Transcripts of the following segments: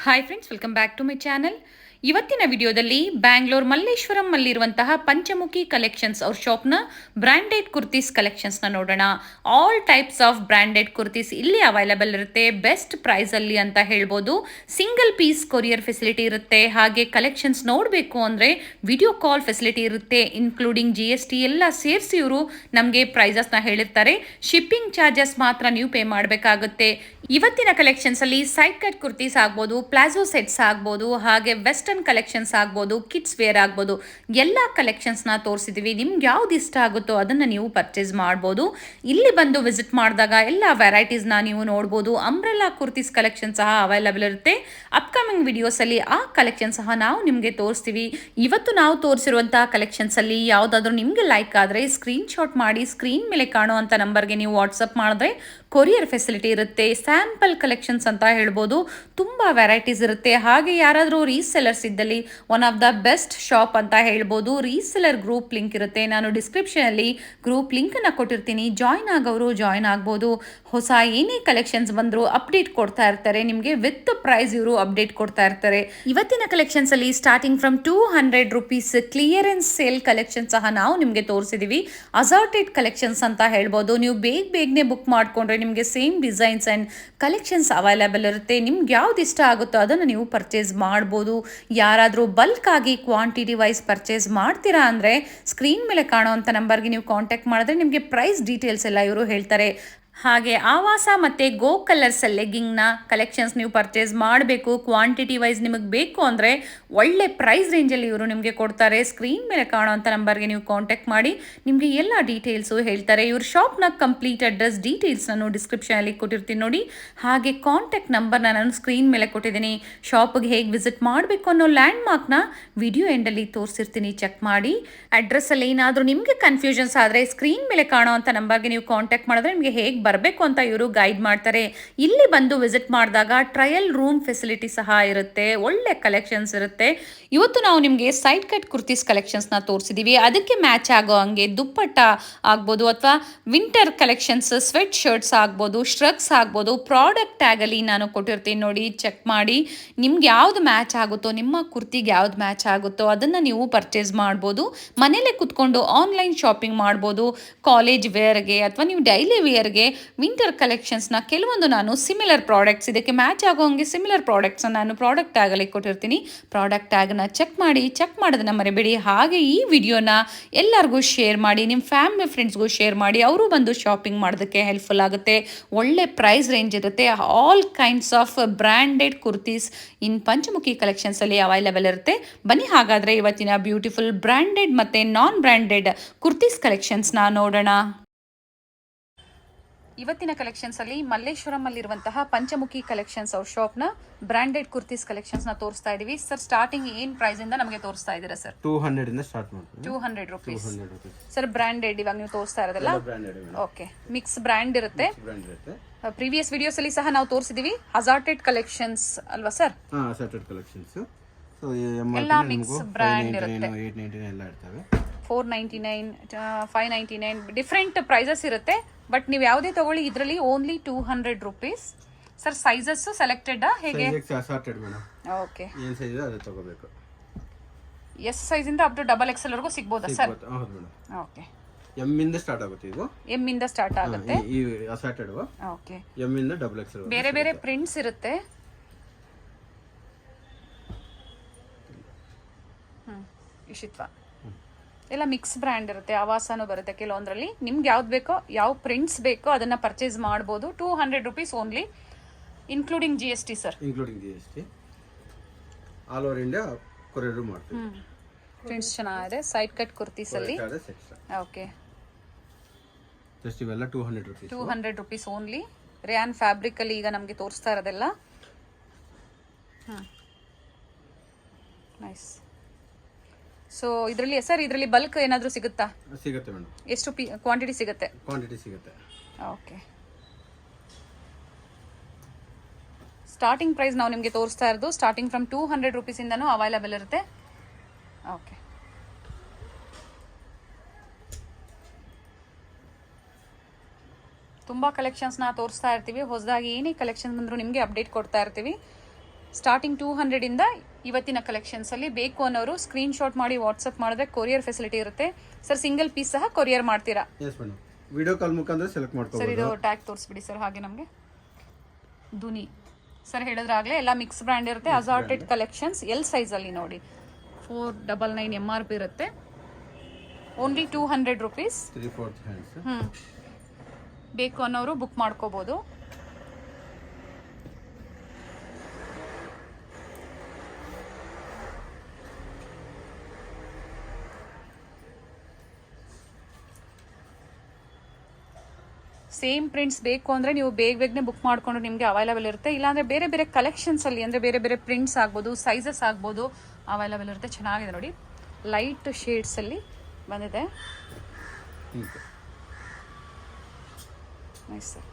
Hi friends, welcome back to my channel. ಇವತ್ತಿನ ವಿಡಿಯೋದಲ್ಲಿ ಬ್ಯಾಂಗ್ಳೂರ್ ಮಲ್ಲೇಶ್ವರಂ ಅಲ್ಲಿರುವಂತಹ ಪಂಚಮುಖಿ ಕಲೆಕ್ಷನ್ಸ್ ಅವ್ರ ಶಾಪ್ನ ಬ್ರ್ಯಾಂಡೆಡ್ ಕುರ್ತೀಸ್ ಕಲೆಕ್ಷನ್ಸ್ನ ನೋಡೋಣ. All types of branded kurtis ಇಲ್ಲಿ ಅವೈಲಬಲ್ ಇರುತ್ತೆ, ಬೆಸ್ಟ್ ಪ್ರೈಸಲ್ಲಿ ಅಂತ ಹೇಳ್ಬೋದು. ಸಿಂಗಲ್ ಪೀಸ್ ಕೊರಿಯರ್ ಫೆಸಿಲಿಟಿ ಇರುತ್ತೆ. ಹಾಗೆ ಕಲೆಕ್ಷನ್ಸ್ ನೋಡಬೇಕು ಅಂದರೆ ವಿಡಿಯೋ ಕಾಲ್ ಫೆಸಿಲಿಟಿ ಇರುತ್ತೆ, ಇನ್ಕ್ಲೂಡಿಂಗ್ GST ಎಲ್ಲ ಸೇರಿಸಿ ಇವರು ನಮಗೆ ಪ್ರೈಸಸ್ನ ಹೇಳಿರ್ತಾರೆ. ಶಿಪ್ಪಿಂಗ್ ಚಾರ್ಜಸ್ ಮಾತ್ರ ನೀವು ಪೇ ಮಾಡಬೇಕಾಗುತ್ತೆ. ಇವತ್ತಿನ ಕಲೆಕ್ಷನ್ಸ್ ಅಲ್ಲಿ ಸೈಡ್ ಕಟ್ ಕುರ್ತೀಸ್ ಆಗ್ಬೋದು, ಪ್ಲಾಜೋ ಸೆಟ್ಸ್ ಆಗ್ಬೋದು, ಹಾಗೆ ವೆಸ್ಟರ್ನ್ ಕಲೆಕ್ಷನ್ಸ್ ಆಗ್ಬೋದು, ಕಿಡ್ಸ್ ವೇರ್ ಆಗ್ಬೋದು, ಎಲ್ಲ ಕಲೆಕ್ಷನ್ಸ್ನ ತೋರಿಸಿದ್ದೀವಿ. ನಿಮ್ಗೆ ಯಾವ್ದು ಇಷ್ಟ ಆಗುತ್ತೋ ಅದನ್ನು ನೀವು ಪರ್ಚೇಸ್ ಮಾಡ್ಬೋದು. ಇಲ್ಲಿ ಬಂದು ವಿಸಿಟ್ ಮಾಡಿದಾಗ ಎಲ್ಲ ವೆರೈಟೀಸ್ನ ನೀವು ನೋಡ್ಬೋದು. ಅಂಬ್ರೆಲಾ ಕುರ್ತೀಸ್ ಕಲೆಕ್ಷನ್ ಸಹ ಅವೈಲಬಲ್ ಇರುತ್ತೆ. ಅಪ್ಕಮಿಂಗ್ ವಿಡಿಯೋಸಲ್ಲಿ ಆ ಕಲೆಕ್ಷನ್ ಸಹ ನಾವು ನಿಮಗೆ ತೋರಿಸ್ತೀವಿ. ಇವತ್ತು ನಾವು ತೋರಿಸಿರುವಂತಹ ಕಲೆಕ್ಷನ್ಸಲ್ಲಿ ಯಾವುದಾದ್ರೂ ನಿಮಗೆ ಲೈಕ್ ಆದರೆ ಸ್ಕ್ರೀನ್ಶಾಟ್ ಮಾಡಿ ಸ್ಕ್ರೀನ್ ಮೇಲೆ ಕಾಣುವಂಥ ನಂಬರ್ಗೆ ನೀವು ವಾಟ್ಸಪ್ ಮಾಡಿದ್ರೆ ಕೊರಿಯರ್ ಫೆಸಿಲಿಟಿ ಇರುತ್ತೆ. ಸ್ಯಾಂಪಲ್ ಕಲೆಕ್ಷನ್ಸ್ ಅಂತ ಹೇಳ್ಬೋದು, ತುಂಬ ವೆರೈಟೀಸ್ ಇರುತ್ತೆ. ಹಾಗೆ ಯಾರಾದರೂ ರೀಸೆಲರ್ಸ್ ಇದ್ದಲ್ಲಿ one of the best shop ಅಂತ ಹೇಳ್ಬೋದು. ರೀಸೆಲರ್ ಗ್ರೂಪ್ ಲಿಂಕ್ ಇರುತ್ತೆ, ನಾನು ಡಿಸ್ಕ್ರಿಪ್ಷನಲ್ಲಿ ಗ್ರೂಪ್ ಲಿಂಕನ್ನು ಕೊಟ್ಟಿರ್ತೀನಿ. ಜಾಯ್ನ್ ಆಗೋರು ಜಾಯ್ನ್ ಆಗ್ಬೋದು. ಹೊಸ ಏನೇ ಕಲೆಕ್ಷನ್ಸ್ ಬಂದರೂ ಅಪ್ಡೇಟ್ ಕೊಡ್ತಾ ಇರ್ತಾರೆ ನಿಮಗೆ. ವಿತ್ ಪ್ರೈಸ್ ಇವರು ಅಪ್ಡೇಟ್ ಕೊಡ್ತಾ ಇರ್ತಾರೆ. ಇವತ್ತಿನ ಕಲೆಕ್ಷನ್ಸಲ್ಲಿ starting from 200 rupees clearance sale collection ಸಹ ನಾವು ನಿಮಗೆ ತೋರಿಸಿದ್ದೀವಿ. ಅಸಾರ್ಟೆಡ್ ಕಲೆಕ್ಷನ್ಸ್ ಅಂತ ಹೇಳ್ಬೋದು. ನೀವು ಬೇಗನೆ ಬುಕ್ ಮಾಡಿಕೊಂಡ್ರೆ ನಿಮಗೆ same designs and collections available ಇರುತ್ತೆ. ನಿಮ್ಗೆ ಯಾವ್ದು ಇಷ್ಟ ಆಗುತ್ತೋ ಅದನ್ನು ನೀವು ಪರ್ಚೇಸ್ ಮಾಡ್ಬೋದು. ಯಾರಾದರೂ ಬಲ್ಕ್ ಆಗಿ ಕ್ವಾಂಟಿಟಿ ವೈಸ್ ಪರ್ಚೇಸ್ ಮಾಡ್ತೀರಾ ಅಂದರೆ ಸ್ಕ್ರೀನ್ ಮೇಲೆ ಕಾಣುವಂಥ ನಂಬರ್ಗೆ ನೀವು ಕಾಂಟ್ಯಾಕ್ಟ್ ಮಾಡಿದ್ರೆ ನಿಮಗೆ ಪ್ರೈಸ್ ಡೀಟೇಲ್ಸ್ ಎಲ್ಲ ಇವರು ಹೇಳ್ತಾರೆ. ಹಾಗೆ ಆವಾಸ ಮತ್ತು ಗೋ ಕಲರ್ಸ್ ಲೆಗ್ಗಿಂಗ್ನ ಕಲೆಕ್ಷನ್ಸ್ ನೀವು ಪರ್ಚೇಸ್ ಮಾಡಬೇಕು, ಕ್ವಾಂಟಿಟಿ ವೈಸ್ ನಿಮಗೆ ಬೇಕು ಅಂದರೆ ಒಳ್ಳೆ ಪ್ರೈಸ್ ರೇಂಜಲ್ಲಿ ಇವರು ನಿಮಗೆ ಕೊಡ್ತಾರೆ. ಸ್ಕ್ರೀನ್ ಮೇಲೆ ಕಾಣುವಂಥ ನಂಬರ್ಗೆ ನೀವು ಕಾಂಟ್ಯಾಕ್ಟ್ ಮಾಡಿ ನಿಮಗೆ ಎಲ್ಲ ಡೀಟೇಲ್ಸು ಹೇಳ್ತಾರೆ. ಇವ್ರ ಶಾಪ್ನ ಕಂಪ್ಲೀಟ್ ಅಡ್ರೆಸ್ ಡೀಟೇಲ್ಸ್ ನಾನು ಡಿಸ್ಕ್ರಿಪ್ಷನಲ್ಲಿ ಕೊಟ್ಟಿರ್ತೀನಿ ನೋಡಿ. ಹಾಗೆ ಕಾಂಟ್ಯಾಕ್ಟ್ ನಂಬರ್ನ ನಾನು ಸ್ಕ್ರೀನ್ ಮೇಲೆ ಕೊಟ್ಟಿದ್ದೀನಿ. ಶಾಪಿಗೆ ಹೇಗೆ ವಿಸಿಟ್ ಮಾಡಬೇಕು ಅನ್ನೋ ಲ್ಯಾಂಡ್ ಮಾರ್ಕ್ನ ವಿಡಿಯೋ ಎಂಡಲ್ಲಿ ತೋರಿಸಿರ್ತೀನಿ, ಚೆಕ್ ಮಾಡಿ. ಅಡ್ರೆಸ್ಸಲ್ಲಿ ಏನಾದರೂ ನಿಮಗೆ ಕನ್ಫ್ಯೂಷನ್ಸ್ ಆದರೆ ಸ್ಕ್ರೀನ್ ಮೇಲೆ ಕಾಣುವಂಥ ನಂಬರ್ಗೆ ನೀವು ಕಾಂಟ್ಯಾಕ್ಟ್ ಮಾಡಿದ್ರೆ ನಿಮಗೆ ಹೇಗೆ ಬರಬೇಕು ಅಂತ ಇವರು ಗೈಡ್ ಮಾಡ್ತಾರೆ. ಇಲ್ಲಿ ಬಂದು ವಿಸಿಟ್ ಮಾಡಿದಾಗ ಟ್ರಯಲ್ ರೂಮ್ ಫೆಸಿಲಿಟಿ ಸಹ ಇರುತ್ತೆ, ಒಳ್ಳೆ ಕಲೆಕ್ಷನ್ಸ್ ಇರುತ್ತೆ. ಇವತ್ತು ನಾವು ನಿಮಗೆ ಸೈಡ್ ಕಟ್ ಕುರ್ತೀಸ್ ಕಲೆಕ್ಷನ್ಸ್ನ ತೋರಿಸಿದ್ದೀವಿ. ಅದಕ್ಕೆ ಮ್ಯಾಚ್ ಆಗೋ ಹಂಗೆ ದುಪ್ಪಟ್ಟ ಆಗ್ಬೋದು, ಅಥವಾ ವಿಂಟರ್ ಕಲೆಕ್ಷನ್ಸ್ ಸ್ವೆಟ್ ಶರ್ಟ್ಸ್ ಆಗ್ಬೋದು, ಶ್ರಗ್ಸ್ ಆಗ್ಬೋದು. ಪ್ರಾಡಕ್ಟ್ ಟ್ಯಾಗಲ್ಲಿ ನಾನು ಕೊಟ್ಟಿರ್ತೀನಿ ನೋಡಿ, ಚೆಕ್ ಮಾಡಿ. ನಿಮ್ಗೆ ಯಾವ್ದು ಮ್ಯಾಚ್ ಆಗುತ್ತೋ, ನಿಮ್ಮ ಕುರ್ತಿಗೆ ಯಾವ್ದು ಮ್ಯಾಚ್ ಆಗುತ್ತೋ ಅದನ್ನು ನೀವು ಪರ್ಚೇಸ್ ಮಾಡ್ಬೋದು. ಮನೇಲೆ ಕುತ್ಕೊಂಡು ಆನ್ಲೈನ್ ಶಾಪಿಂಗ್ ಮಾಡ್ಬೋದು. ಕಾಲೇಜ್ ವೇರ್ಗೆ ಅಥವಾ ನೀವು ಡೈಲಿ ವೇರ್ಗೆ ವಿಂಟರ್ ಕಲೆಕ್ಷನ್ಸ್ನ ಕೆಲವೊಂದು ನಾನು ಸಿಮಿಲರ್ ಪ್ರಾಡಕ್ಟ್ಸ್ ಇದಕ್ಕೆ ಮ್ಯಾಚ್ ಆಗೋ ಹಂಗೆ ಸಿಮಿಲರ್ ಪ್ರಾಡಕ್ಟ್ಸ್ನ ನಾನು ಪ್ರಾಡಕ್ಟ್ ಟ್ಯಾಗಲ್ಲಿ ಕೊಟ್ಟಿರ್ತೀನಿ. ಪ್ರಾಡಕ್ಟ್ ಟ್ಯಾಗ್ನ ಚೆಕ್ ಮಾಡೋದನ್ನ ಮರಿಬೇಡಿ. ಹಾಗೆ ಈ ವಿಡಿಯೋನ ಎಲ್ಲರಿಗೂ ಶೇರ್ ಮಾಡಿ, ನಿಮ್ಮ ಫ್ಯಾಮಿಲಿ ಫ್ರೆಂಡ್ಸ್ಗೂ ಶೇರ್ ಮಾಡಿ. ಅವರು ಬಂದು ಶಾಪಿಂಗ್ ಮಾಡೋದಕ್ಕೆ ಹೆಲ್ಪ್ಫುಲ್ ಆಗುತ್ತೆ. ಒಳ್ಳೆ ಪ್ರೈಸ್ ರೇಂಜ್ ಇರುತ್ತೆ. All kinds of branded kurtis in Panchamukhi ಕಲೆಕ್ಷನ್ಸಲ್ಲಿ ಅವೈಲಬಲ್ ಇರುತ್ತೆ. ಬನ್ನಿ ಹಾಗಾದರೆ ಇವತ್ತಿನ ಬ್ಯೂಟಿಫುಲ್ ಬ್ರ್ಯಾಂಡೆಡ್ ಮತ್ತು ನಾನ್ ಬ್ರ್ಯಾಂಡೆಡ್ ಕುರ್ತೀಸ್ ಕಲೆಕ್ಷನ್ಸ್ನ ನೋಡೋಣ. ಇವತ್ತಿನ ಕಲೆಕ್ಷನ್ಸಲ್ಲಿ ಮಲ್ಲೇಶ್ವರಂ ಅಲ್ಲಿರುವಂತಹ ಪಂಚಮುಖಿ ಕಲೆಕ್ಷನ್ಸ್ ಅವ್ರ ಶಾಪ್ನ ಬ್ರ್ಯಾಂಡೆಡ್ ಕುರ್ತೀಸ್ ಕಲೆಕ್ಷನ್ಸ್ನ ತೋರಿಸ್ತಾ ಇದೀವಿ. ಸರ್, ಸ್ಟಾರ್ಟಿಂಗ್ ಏನು ಪ್ರೈಸ್ ಇಂದ ನಮಗೆ ತೋರಿಸ್ತಾ ಇದ್ದೀರಾ ಸರ್? 200 ಇಂದ ಸ್ಟಾರ್ಟ್ ಮಾಡ್ತೀವಿ. 200 ರುಪೀಸ್. ಸರ್, ಬ್ರ್ಯಾಂಡೆಡ್ ಇವಾಗ ನೀವು ತೋರಿಸ್ತಾ ಇರೋದಲ್ಲ? ಓಕೆ, ಮಿಕ್ಸ್ ಬ್ರ್ಯಾಂಡ್ ಇರುತ್ತೆ. ಪ್ರೀವಿಯಸ್ ವಿಡಿಯೋಸ್ ಅಲ್ಲಿ ಸಹ ನಾವು ತೋರಿಸಿದೀವಿ. ಅಸಾರ್ಟೆಡ್ ಕಲೆಕ್ಷನ್ಸ್ ಅಲ್ವಾ ಸರ್? Assorted collections. ಎಲ್ಲ ಮಿಕ್ಸ್ ಬ್ರ್ಯಾಂಡ್ ಇರುತ್ತೆ. 899 ಎಲ್ಲ ಇರ್ತವೆ. 499, 599 ಡಿಫ್ರೆಂಟ್ ಪ್ರೈಸಸ್ ಇರುತ್ತೆ. ಬಟ್ ನೀವು ಯಾವುದೇ ತಗೊಳ್ಳಿ ಇದರಲ್ಲಿ only 200 rupees. Sir, sizes selected ಹೇಗೆ? Assorted madam. ಓಕೆ, ಏನು ಸೈಜ್ ಇದೆ ಅದು ತಗೋಬೇಕು. ಎಸ್ ಸೈಜ್ ಇಂದ ಅಪ್ ಟು XXL ವರೆಗೂ ಸಿಗಬಹುದಾ ಸರ್? ಹೌದು ಮೇಡಮ್. ಓಕೆ, ಎಂ ಇಂದ ಸ್ಟಾರ್ಟ್ ಆಗುತ್ತೆ. ಇದು ಎಂ ಇಂದ ಸ್ಟಾರ್ಟ್ ಆಗುತ್ತೆ. ಈ ಅಸಾರ್ಟೆಡ್ ಓಕೆ, ಎಂ ಇಂದ XXL ಬೇರೆ ಬೇರೆ ಪ್ರಿಂಟ್ಸ್ ಇರುತ್ತೆ. ಇಶಿತ್ವ ಎಲ್ಲ ಮಿಕ್ಸ್ ಬ್ರ್ಯಾಂಡ್ ಇರುತ್ತೆ. ಆವಾಸನೂ ಬರುತ್ತೆ ಕೆಲವೊಂದರಲ್ಲಿ. ನಿಮ್ಗೆ ಯಾವ್ದು ಬೇಕೋ, ಯಾವ ಪ್ರಿಂಟ್ಸ್ ಬೇಕೋ ಅದನ್ನ ಪರ್ಚೇಸ್ ಮಾಡ್ಬೋದು. 200 rupees only, including GST sir. Including GST. All over India courier ಮಾಡ್ತೀವಿ. ಪ್ರಿಂಟ್ಸ್ ಚೆನ್ನಾಗಿದೆ ಸೈಡ್ ಕಟ್ ಕುರ್ತೀಸ್ ಅಲ್ಲಿ. ಓಕೆ, ಜಸ್ಟ್ ಇವೆಲ್ಲ 200 rupees. 200 rupees only. Rayon fabric ಅಲ್ಲಿ ಈಗ ನಮಗೆ ತೋರಿಸ್ತಾ ಇರೋದೆಲ್ಲ. ನೈಸ್. ಸೊ ಇದರಲ್ಲಿ ಸರ್, ಇದರಲ್ಲಿ ಬಲ್ಕ್ ಏನಾದರೂ ಸಿಗುತ್ತಾ? ಸಿಗುತ್ತೆ ಮೇಡಮ್. ಎಷ್ಟು ಕ್ವಾಂಟಿಟಿ ಸಿಗುತ್ತೆ? ಕ್ವಾಂಟಿಟಿ ಸಿಗುತ್ತೆ. ಓಕೆ, ಸ್ಟಾರ್ಟಿಂಗ್ ಪ್ರೈಸ್ ನಾವು ನಿಮಗೆ ತೋರಿಸ್ತಾ ಇರೋದು ಸ್ಟಾರ್ಟಿಂಗ್ ಫ್ರಮ್ 200 ರುಪೀಸ್ ಇಂದನೂ ಅವೈಲಬಲ್ ಇರುತ್ತೆ. ಓಕೆ, ತುಂಬ ಕಲೆಕ್ಷನ್ಸ್ನ ತೋರಿಸ್ತಾ ಇರ್ತೀವಿ. ಹೊಸದಾಗಿ ಏನೇ ಕಲೆಕ್ಷನ್ ಬಂದರೂ ನಿಮಗೆ ಅಪ್ಡೇಟ್ ಕೊಡ್ತಾ ಇರ್ತೀವಿ. ಸ್ಟಾರ್ಟಿಂಗ್ 200 ಇಂದ ಇವತ್ತಿನ ಕಲೆಕ್ಷನ್ಸ್ ಅಲ್ಲಿ ಬೇಕು ಅನ್ನೋರು ಸ್ಕ್ರೀನ್ ಶಾಟ್ ಮಾಡಿ ವಾಟ್ಸ್ಆಪ್ ಮಾಡಿದ್ರೆ ಕೊರಿಯರ್ ಫೆಸಿಲಿಟಿ ಇರುತ್ತೆ ಸರ್. ಸಿಂಗಲ್ ಪೀಸ್ ಸಹ ಕೊರಿಯರ್ ಮಾಡ್ತೀರಾ? ಎಸ್ ಮೇಡಮ್, ವಿಡಿಯೋ ಕಾಲ್ ಮುಖಾಂತರ ಸೆಲೆಕ್ಟ್ ಸರ್ ಮಾಡ್ಕೋಬಹುದು. ಇದು ಟ್ಯಾಗ್ ತೋರಿಸ್ಬಿಡಿ ಸರ್. ಹಾಗೆ ನಮಗೆ ದುನಿ ಸರ್ ಹೇಳಿದ್ರಾಗಲೇ ಎಲ್ಲ ಮಿಕ್ಸ್ ಬ್ರ್ಯಾಂಡ್ ಇರುತ್ತೆ. ಅಸಾರ್ಟೆಡ್ ಕಲೆಕ್ಷನ್ಸ್ ಎಲ್ ಸೈಜ್ ಅಲ್ಲಿ ನೋಡಿ 499 MRP ಇರುತ್ತೆ. Only 200 rupees. 3/4 ಹ್ಯಾಂಡ್ಸ್. ಬೇಕು ಅನ್ನೋರು ಬುಕ್ ಮಾಡ್ಕೋಬಹುದು. ಸೇಮ್ ಪ್ರಿಂಟ್ಸ್ ಬೇಕು ಅಂದರೆ ನೀವು ಬೇಗನೆ ಬುಕ್ ಮಾಡಿಕೊಂಡು ನಿಮಗೆ ಅವೈಲೇಬಲ್ ಇರುತ್ತೆ. ಇಲ್ಲಾಂದರೆ ಬೇರೆ ಬೇರೆ ಕಲೆಕ್ಷನ್ಸಲ್ಲಿ ಅಂದರೆ ಬೇರೆ ಬೇರೆ ಪ್ರಿಂಟ್ಸ್ ಆಗ್ಬೋದು, ಸೈಜಸ್ ಆಗ್ಬೋದು, ಅವೈಲೇಬಲ್ ಇರುತ್ತೆ. ಚೆನ್ನಾಗಿದೆ ನೋಡಿ, ಲೈಟ್ ಶೇಡ್ಸಲ್ಲಿ ಬಂದಿದೆ. Nice sir.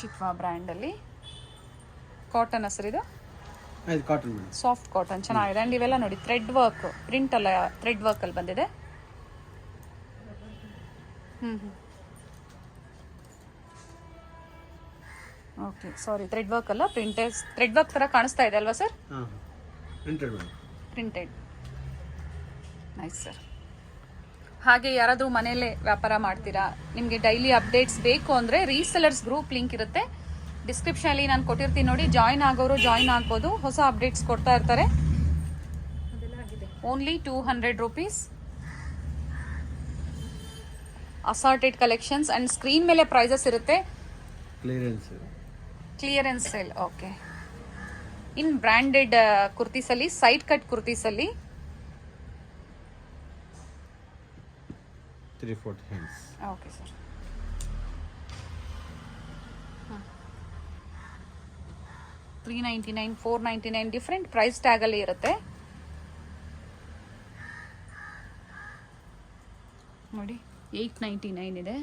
ಶಿತ್ವಾ ಬ್ರ್ಯಾಂಡಲ್ಲಿ ಕಾಟನ್ ಸರ್ ಇದು ಕಾಟನ್ ಸಾಫ್ಟ್ ಕಾಟನ್ ಚೆನ್ನಾಗಿದೆ. ಆ್ಯಂಡ್ ಇವೆಲ್ಲ ನೋಡಿ ಥ್ರೆಡ್ ವರ್ಕ್, ಪ್ರಿಂಟ್ ಅಲ್ಲ ಥ್ರೆಡ್ ವರ್ಕಲ್ಲಿ ಬಂದಿದೆ. ಓಕೆ, ಸಾರಿ ಥ್ರೆಡ್ ವರ್ಕ್ ಅಲ್ಲ, ಥ್ರೆಡ್ ವರ್ಕ್ ಥರ ಕಾಣಿಸ್ತಾ ಇದೆ ಅಲ್ವಾ ಸರ್? ಪ್ರಿಂಟೆಡ್. Nice sir. ಹಾಗೆ ಯಾರಾದರೂ ಮನೆಯಲ್ಲೇ ವ್ಯಾಪಾರ ಮಾಡ್ತೀರಾ, ನಿಮಗೆ ಡೈಲಿ ಅಪ್ಡೇಟ್ಸ್ ಬೇಕು ಅಂದರೆ ರೀಸೆಲರ್ಸ್ ಗ್ರೂಪ್ ಲಿಂಕ್ ಇರುತ್ತೆ ಡಿಸ್ಕ್ರಿಪ್ಷನಲ್ಲಿ, ನಾನು ಕೊಟ್ಟಿರ್ತೀನಿ ನೋಡಿ. ಜಾಯಿನ್ ಆಗೋರು ಜಾಯಿನ್ ಆಗ್ಬೋದು, ಹೊಸ ಅಪ್ಡೇಟ್ಸ್ ಕೊಡ್ತಾ ಇರ್ತಾರೆ. Only 200 rupees. Assorted collections and screen ಮೇಲೆ ಪ್ರೈಸಸ್ ಇರುತ್ತೆ. Clearance sale. Okay. In branded ಕುರ್ತೀಸಲ್ಲಿ, ಸೈಡ್ ಕಟ್ ಕುರ್ತೀಸಲ್ಲಿ 3/4 hands. Okay sir. $399, $499 different price tag ಅಲ್ಲಿ ಇರುತ್ತೆ ನೋಡಿ. $899 ಇದೆ.